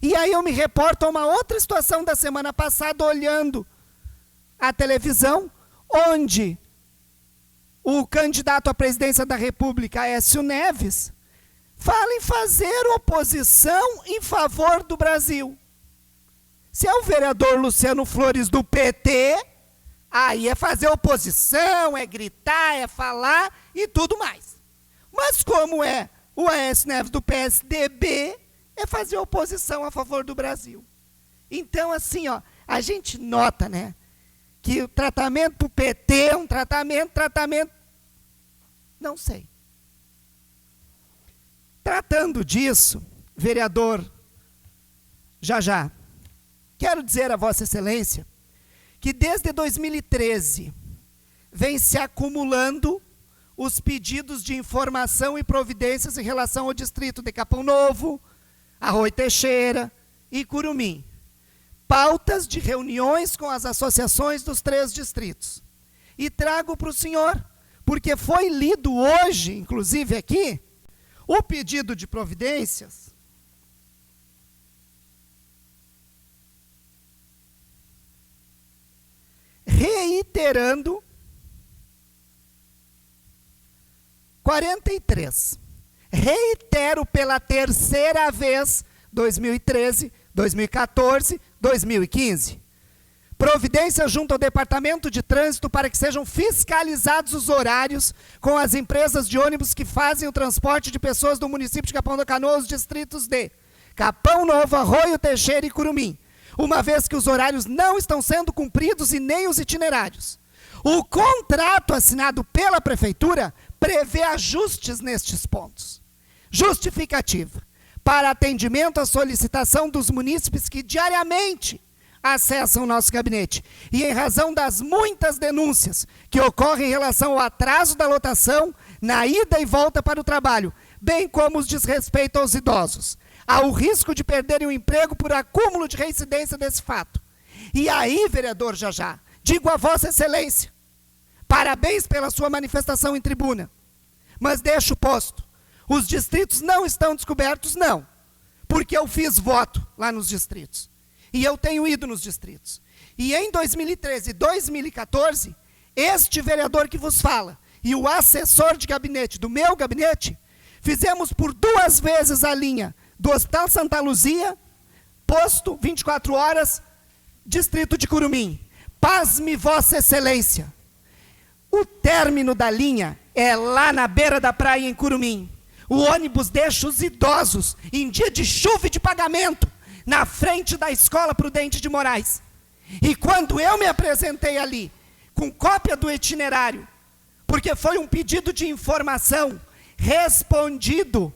E aí eu me reporto a uma outra situação da semana passada, olhando a televisão, onde o candidato à presidência da República, Aécio Neves, fala em fazer oposição em favor do Brasil. Se é o vereador Luciano Flores do PT, aí é fazer oposição, é gritar, é falar e tudo mais. Mas como é o Aécio Neves do PSDB, é fazer oposição a favor do Brasil. Então, assim, ó, a gente nota, né, que o tratamento para o PT é um tratamento, não sei. Tratando disso, vereador Jajá, quero dizer a Vossa Excelência que desde 2013 vem se acumulando os pedidos de informação e providências em relação ao distrito de Capão Novo, Arroio Teixeira e Curumim. Pautas de reuniões com as associações dos 3 distritos. E trago para o senhor, porque foi lido hoje, inclusive aqui, o pedido de providências reiterando 43. Reitero pela 3ª vez, 2013, 2014, 2015. Providência junto ao Departamento de Trânsito para que sejam fiscalizados os horários com as empresas de ônibus que fazem o transporte de pessoas do município de Capão da Canoa, os distritos de Capão Novo, Arroio Teixeira e Curumim, uma vez que os horários não estão sendo cumpridos e nem os itinerários. O contrato assinado pela Prefeitura prevê ajustes nestes pontos. Justificativa: para atendimento à solicitação dos munícipes que diariamente acessam o nosso gabinete. E em razão das muitas denúncias que ocorrem em relação ao atraso da lotação, na ida e volta para o trabalho, bem como os desrespeito aos idosos, há o risco de perderem o emprego por acúmulo de reincidência desse fato. E aí, vereador Jajá, digo a Vossa Excelência, parabéns pela sua manifestação em tribuna, mas deixo posto, os distritos não estão descobertos, não, porque eu fiz voto lá nos distritos. E eu tenho ido nos distritos. E em 2013 e 2014, este vereador que vos fala e o assessor de gabinete do meu gabinete, fizemos por 2 vezes a linha do Hospital Santa Luzia, posto 24 horas, distrito de Curumim. Pasme Vossa Excelência, o término da linha é lá na beira da praia em Curumim. O ônibus deixa os idosos em dia de chuva e de pagamento na frente da Escola Prudente de Moraes. E quando eu me apresentei ali, com cópia do itinerário, porque foi um pedido de informação respondido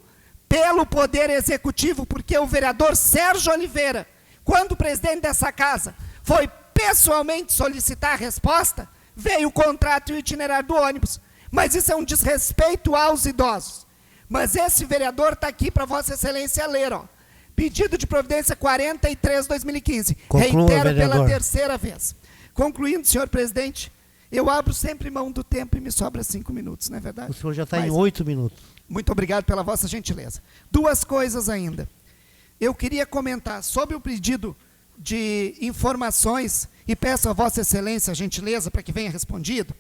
pelo Poder Executivo, porque o vereador Sérgio Oliveira, quando presidente dessa casa, foi pessoalmente solicitar a resposta, veio o contrato e o itinerário do ônibus. Mas isso é um desrespeito aos idosos. Mas esse vereador está aqui para Vossa Excelência ler, ó. Pedido de providência 43/2015. Reitero pela 3ª vez. Concluindo, senhor presidente, eu abro sempre mão do tempo e me sobra 5 minutos, não é verdade? O senhor já está em 8 minutos. Muito obrigado pela vossa gentileza. 2 coisas ainda. Eu queria comentar sobre o pedido de informações, e peço a Vossa Excelência a gentileza para que venha respondido,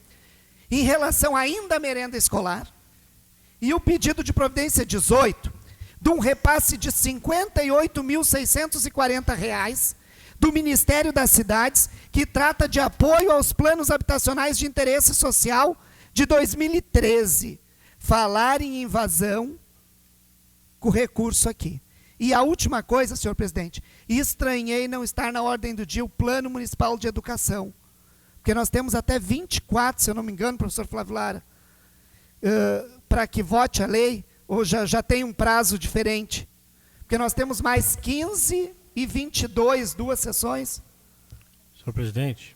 em relação ainda à merenda escolar, e o pedido de providência 18, de um repasse de R$ 58.640 do Ministério das Cidades, que trata de apoio aos planos habitacionais de interesse social de 2013. Falar em invasão com recurso aqui. E a última coisa, senhor presidente, estranhei não estar na ordem do dia o Plano Municipal de Educação, porque nós temos até 24, se eu não me engano, professor Flávio Lara, para que vote a lei, ou já tem um prazo diferente? Porque nós temos mais 15 e 22, 2 sessões. Senhor presidente,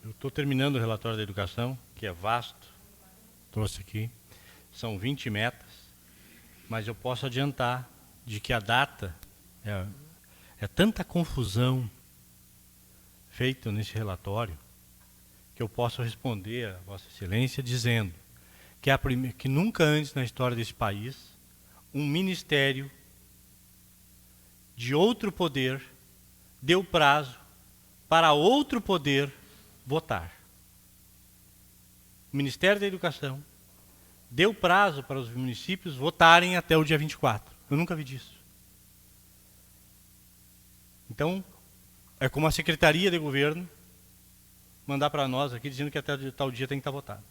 eu estou terminando o relatório da educação, que é vasto, trouxe aqui, são 20 metas, mas eu posso adiantar de que a data é tanta confusão feita nesse relatório que eu posso responder a Vossa Excelência dizendo que, que nunca antes na história desse país um ministério de outro poder deu prazo para outro poder votar. O Ministério da Educação deu prazo para os municípios votarem até o dia 24. Eu nunca vi disso. Então, é como a Secretaria de Governo mandar para nós aqui dizendo que até tal dia tem que estar votado.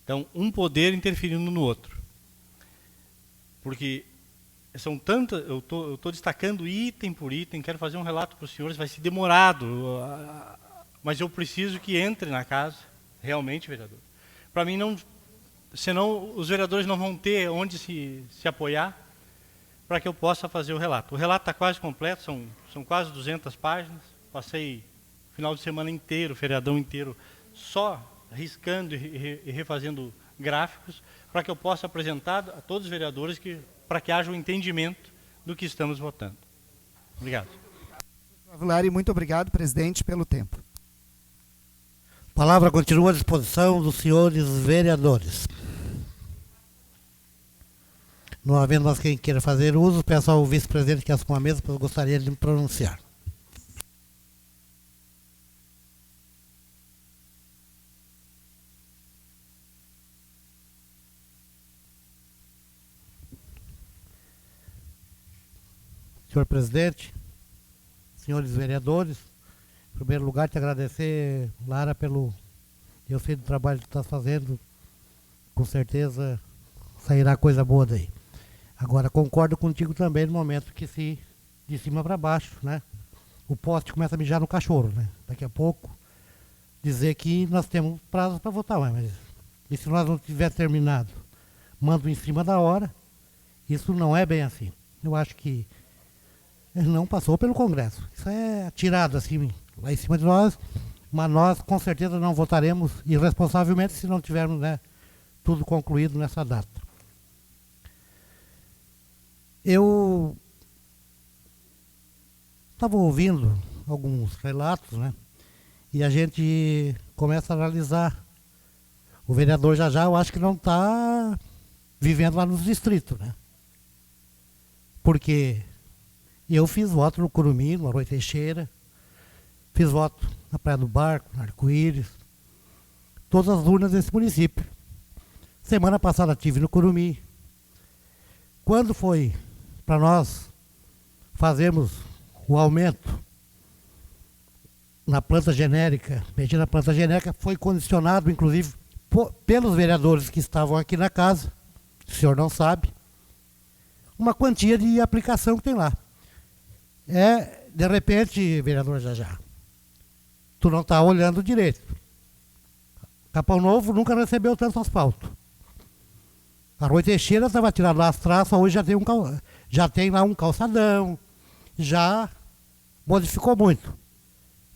Então, um poder interferindo no outro. Porque são tantas, eu estou destacando item por item, quero fazer um relato para os senhores, vai ser demorado, mas eu preciso que entre na casa, realmente, vereador. Para mim, não, senão os vereadores não vão ter onde se apoiar para que eu possa fazer o relato. O relato está quase completo, são quase 200 páginas, passei o final de semana inteiro, feriadão inteiro, só riscando e refazendo gráficos, para que eu possa apresentar a todos os vereadores para que haja um entendimento do que estamos votando. Obrigado. Avilari, muito obrigado, presidente, pelo tempo. A palavra continua à disposição dos senhores vereadores. Não havendo mais quem queira fazer uso, peço ao vice-presidente que assuma a mesa, pois eu gostaria de me pronunciar. Senhor presidente, senhores vereadores, em primeiro lugar, te agradecer, Lara, eu sei do trabalho que tu estás fazendo, com certeza sairá coisa boa daí. Agora, concordo contigo também no momento que de cima para baixo, né? O poste começa a mijar no cachorro, né? Daqui a pouco, dizer que nós temos prazo para votar, mas e se nós não tiver terminado, mando em cima da hora, isso não é bem assim. Eu acho que não passou pelo Congresso. Isso é tirado assim, lá em cima de nós, mas nós com certeza não votaremos irresponsavelmente se não tivermos, né, tudo concluído nessa data. Eu estava ouvindo alguns relatos, né, e a gente começa a analisar. O vereador já eu acho que não está vivendo lá nos distritos, né? Porque eu fiz voto no Curumim, no Arroio Teixeira, fiz voto na Praia do Barco, no Arco-Íris, todas as urnas desse município. Semana passada estive no Curumim. Quando foi para nós fazermos o aumento na planta genérica, mexer na planta genérica, foi condicionado, inclusive, pelos vereadores que estavam aqui na casa, o senhor não sabe, uma quantia de aplicação que tem lá. De repente, vereador Jajá, tu não está olhando direito. Capão Novo nunca recebeu tanto asfalto. Arroio Teixeira estava tirando lá as traças, hoje já tem lá um calçadão, já modificou muito.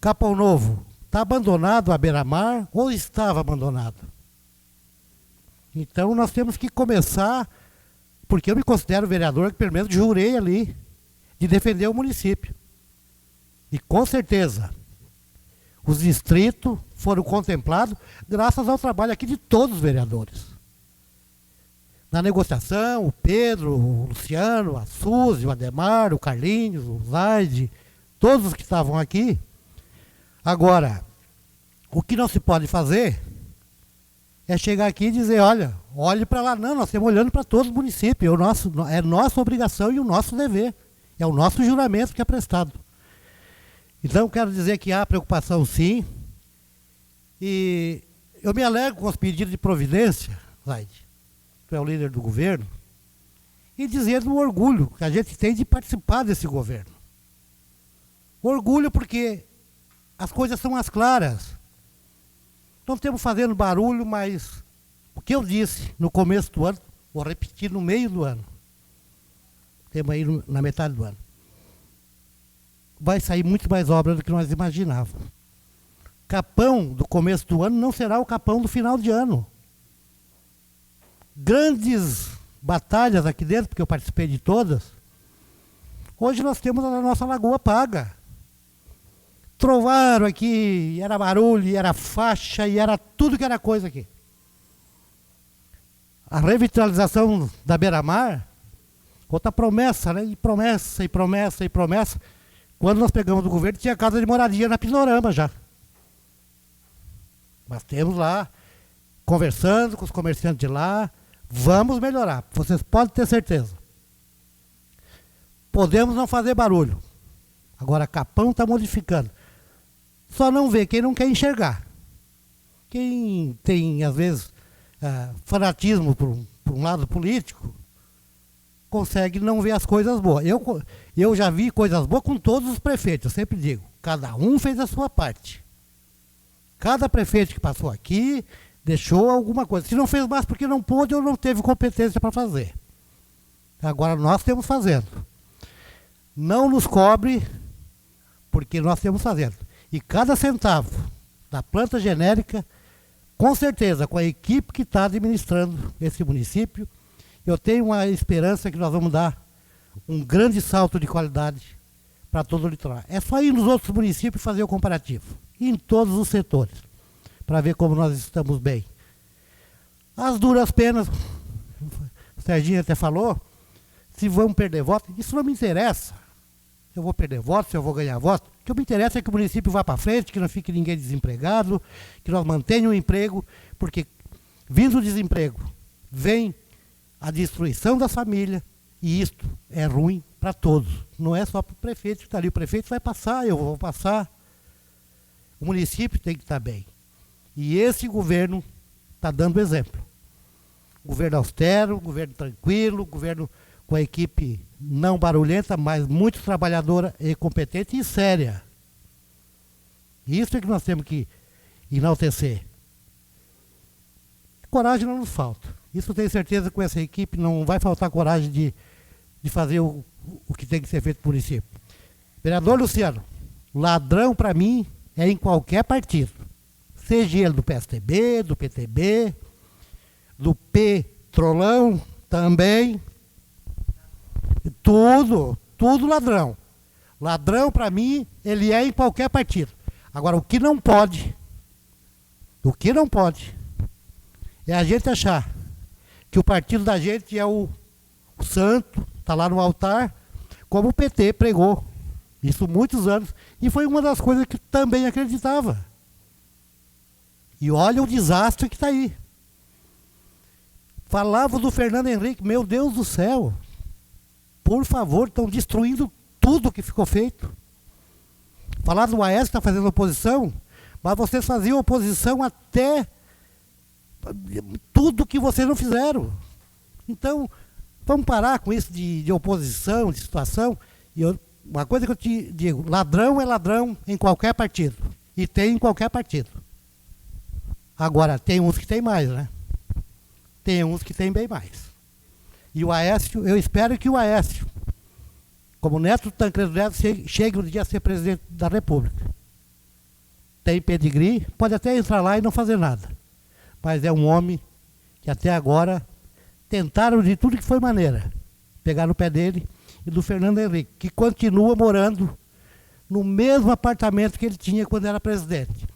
Capão Novo está abandonado à beira-mar ou estava abandonado? Então nós temos que começar, porque eu me considero vereador que pelo menos jurei ali de defender o município. E com certeza os distritos foram contemplados graças ao trabalho aqui de todos os vereadores. Na negociação, o Pedro, o Luciano, a Suzy, o Ademar, o Carlinhos, o Zaide, todos os que estavam aqui. Agora, o que não se pode fazer é chegar aqui e dizer, olhe para lá. Não, nós estamos olhando para todos os municípios. É nossa obrigação e o nosso dever. É o nosso juramento que é prestado. Então, eu quero dizer que há preocupação, sim. E eu me alegro com os pedidos de providência, Zaide, tu é o líder do governo, e dizer do orgulho que a gente tem de participar desse governo. Orgulho porque as coisas são as claras. Não estamos fazendo barulho, mas o que eu disse no começo do ano, vou repetir no meio do ano. Temos aí na metade do ano. vai sair muito mais obra do que nós imaginávamos. Capão do começo do ano não será o capão do final de ano. Grandes batalhas aqui dentro, porque eu participei de todas. Hoje nós temos a nossa lagoa paga. Trovaram aqui, era barulho, e era faixa, e era tudo que era coisa aqui. A revitalização da beira-mar, outra promessa, né? E promessa, e promessa, e promessa. Quando nós pegamos do governo, tinha casa de moradia na Pinorama já. Mas temos lá, conversando com os comerciantes de lá, vamos melhorar, vocês podem ter certeza. Podemos não fazer barulho. Agora, Capão está modificando. Só não vê quem não quer enxergar. Quem tem, às vezes, fanatismo por um lado político, consegue não ver as coisas boas. Eu já vi coisas boas com todos os prefeitos, eu sempre digo. Cada um fez a sua parte. Cada prefeito que passou aqui deixou alguma coisa. Se não fez mais porque não pôde ou não teve competência para fazer. Agora nós estamos fazendo. Não nos cobre, porque nós estamos fazendo. E cada centavo da planta genérica, com certeza, com a equipe que está administrando esse município, eu tenho uma esperança que nós vamos dar um grande salto de qualidade para todo o litoral. É só ir nos outros municípios e fazer o comparativo. Em todos os setores, para ver como nós estamos bem. As duras penas, o Serginho até falou, se vamos perder voto, isso não me interessa. Se eu vou perder voto, se eu vou ganhar voto. O que me interessa é que o município vá para frente, que não fique ninguém desempregado, que nós mantenhamos o emprego, porque vindo o desemprego, vem a destruição das famílias, e isto é ruim para todos. Não é só para o prefeito que está ali. O prefeito vai passar, eu vou passar. O município tem que estar bem. E esse governo está dando exemplo. Governo austero, governo tranquilo, governo com a equipe não barulhenta, mas muito trabalhadora e competente e séria. Isso é que nós temos que enaltecer. Coragem não nos falta. Isso eu tenho certeza que com essa equipe não vai faltar coragem de fazer o que tem que ser feito no município. Vereador Luciano, ladrão para mim é em qualquer partido. Seja ele do PSTB, do PTB, do Petrolão também. Tudo ladrão. Ladrão para mim, ele é em qualquer partido. Agora, o que não pode é a gente achar que o partido da gente é o santo, está lá no altar, como o PT pregou. Isso muitos anos. E foi uma das coisas que também acreditava. E olha o desastre que está aí. Falava do Fernando Henrique, meu Deus do céu. Por favor, estão destruindo tudo que ficou feito. Falar do Aécio que está fazendo oposição, mas vocês faziam oposição até tudo que vocês não fizeram. Então, vamos parar com isso de oposição, de situação. E uma coisa que eu te digo, ladrão é ladrão em qualquer partido. E tem em qualquer partido. Agora, tem uns que tem mais, né? Tem uns que tem bem mais. E o Aécio, eu espero que o Aécio, como neto do Tancredo Neves, chegue um dia a ser presidente da República. Tem pedigree, pode até entrar lá e não fazer nada. Mas é um homem que até agora tentaram de tudo que foi maneira. Pegar no pé dele e do Fernando Henrique, que continua morando no mesmo apartamento que ele tinha quando era presidente.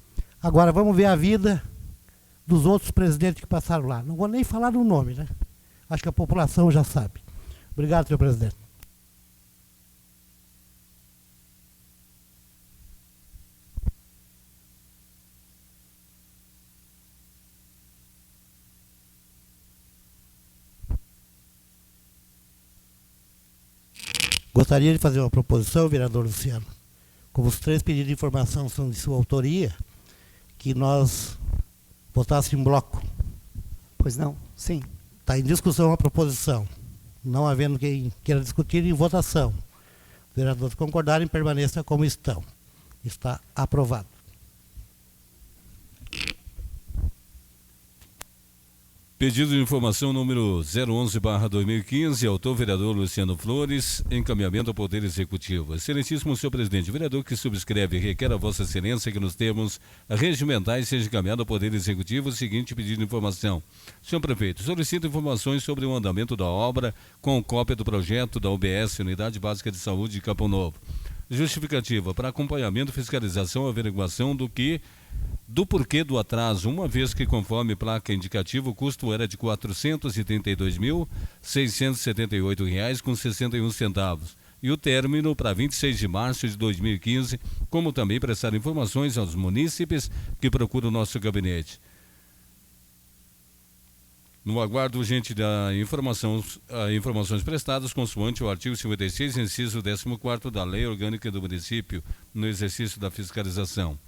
Agora vamos ver a vida dos outros presidentes que passaram lá. Não vou nem falar no nome, né? Acho que a população já sabe. Obrigado, senhor presidente. Gostaria de fazer uma proposição, vereador Luciano. Como os 3 pedidos de informação são de sua autoria, que nós votássemos em bloco. Pois não? Sim. Está em discussão a proposição. Não havendo quem queira discutir, em votação. Os vereadores concordarem, permaneça como estão. Está aprovado. Pedido de informação número 011/2015, autor vereador Luciano Flores, encaminhamento ao Poder Executivo. Excelentíssimo senhor presidente, o vereador que subscreve requer a Vossa Excelência que nos termos regimentais seja encaminhado ao Poder Executivo o seguinte pedido de informação. Senhor prefeito, solicito informações sobre o andamento da obra com cópia do projeto da UBS, Unidade Básica de Saúde de Capão Novo. Justificativa para acompanhamento, fiscalização, averiguação do porquê do atraso, uma vez que, conforme placa indicativa, o custo era de R$ 432.678,61 e o término para 26 de março de 2015, como também prestar informações aos munícipes que procuram o nosso gabinete. No aguardo urgente da informações prestadas, consoante o artigo 56, inciso 14º da Lei Orgânica do Município, no exercício da fiscalização.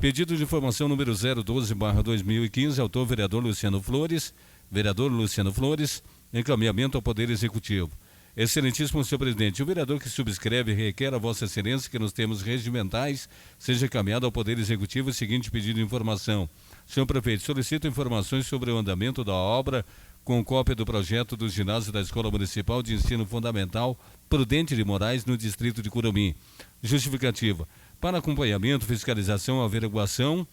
Pedido de informação número 012/2015, autor vereador Luciano Flores, encaminhamento ao Poder Executivo. Excelentíssimo senhor presidente, o vereador que subscreve requer a Vossa Excelência que nos termos regimentais seja encaminhado ao Poder Executivo o seguinte pedido de informação. Senhor prefeito, solicito informações sobre o andamento da obra com cópia do projeto do ginásio da Escola Municipal de Ensino Fundamental Prudente de Moraes, no distrito de Curumim. Justificativa para acompanhamento, fiscalização, averiguação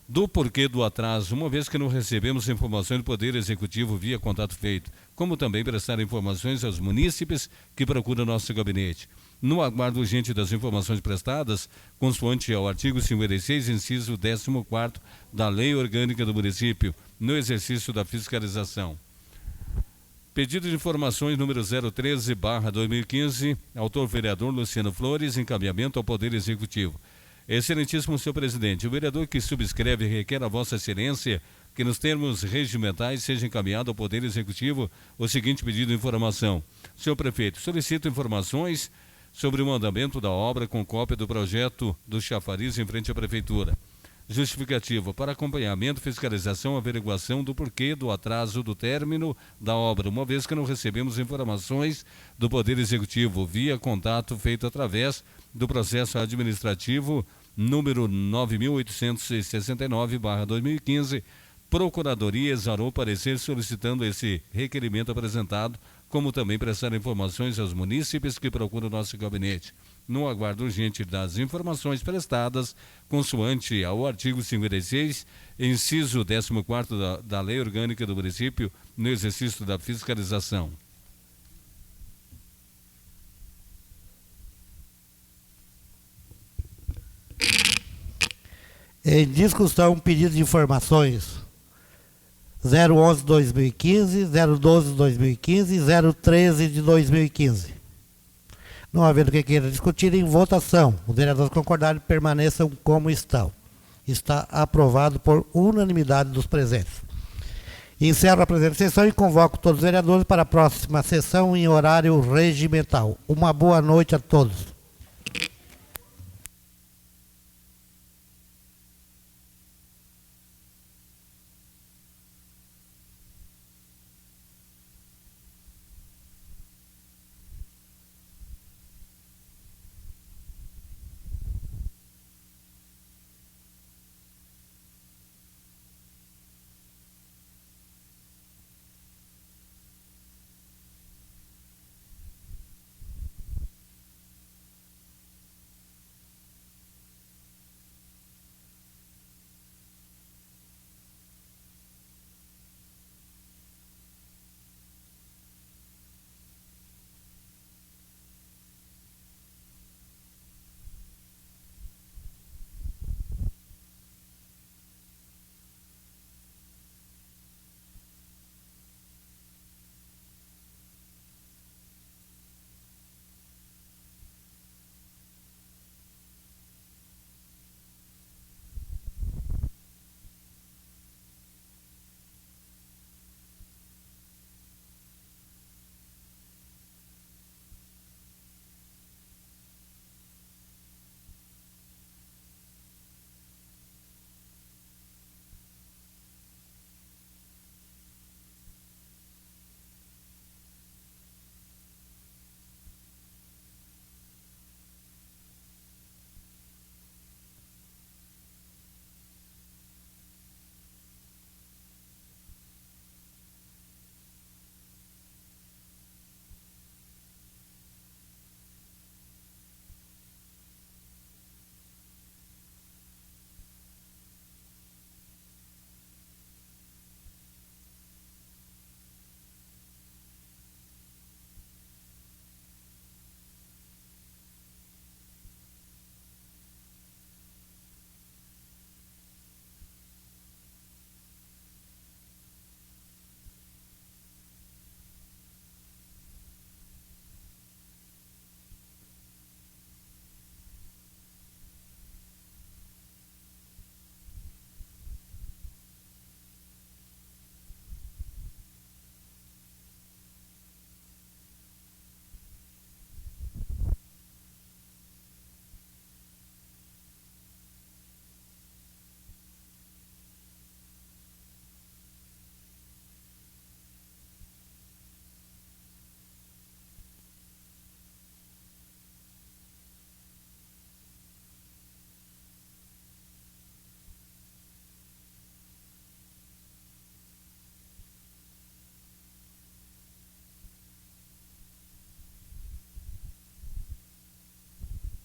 do porquê do atraso, uma vez que não recebemos informações do Poder Executivo via contato feito, como também prestar informações aos munícipes que procuram nosso gabinete. No aguardo urgente das informações prestadas, consoante ao artigo 56, inciso 14º da Lei Orgânica do Município, no exercício da fiscalização. Pedido de informações número 013/2015, autor vereador Luciano Flores, encaminhamento ao Poder Executivo. Excelentíssimo senhor presidente, o vereador que subscreve requer a Vossa Excelência que nos termos regimentais seja encaminhado ao Poder Executivo o seguinte pedido de informação. Senhor prefeito, solicito informações sobre o andamento da obra com cópia do projeto do chafariz em frente à Prefeitura. Justificativa para acompanhamento, fiscalização, averiguação do porquê do atraso do término da obra, uma vez que não recebemos informações do Poder Executivo via contato feito através do processo administrativo número 9.869/2015, Procuradoria exarou parecer solicitando esse requerimento apresentado, como também prestar informações aos munícipes que procuram o nosso gabinete. No aguardo urgente das informações prestadas, consoante ao artigo 56, inciso 14º da Lei Orgânica do Município, no exercício da fiscalização. Em discussão, pedido de informações 011/2015, 012/2015 e 013/2015. Não havendo quem queira discutir, em votação. Os vereadores concordarem permaneçam como estão. Está aprovado por unanimidade dos presentes. Encerro a presente sessão e convoco todos os vereadores para a próxima sessão em horário regimental. Uma boa noite a todos.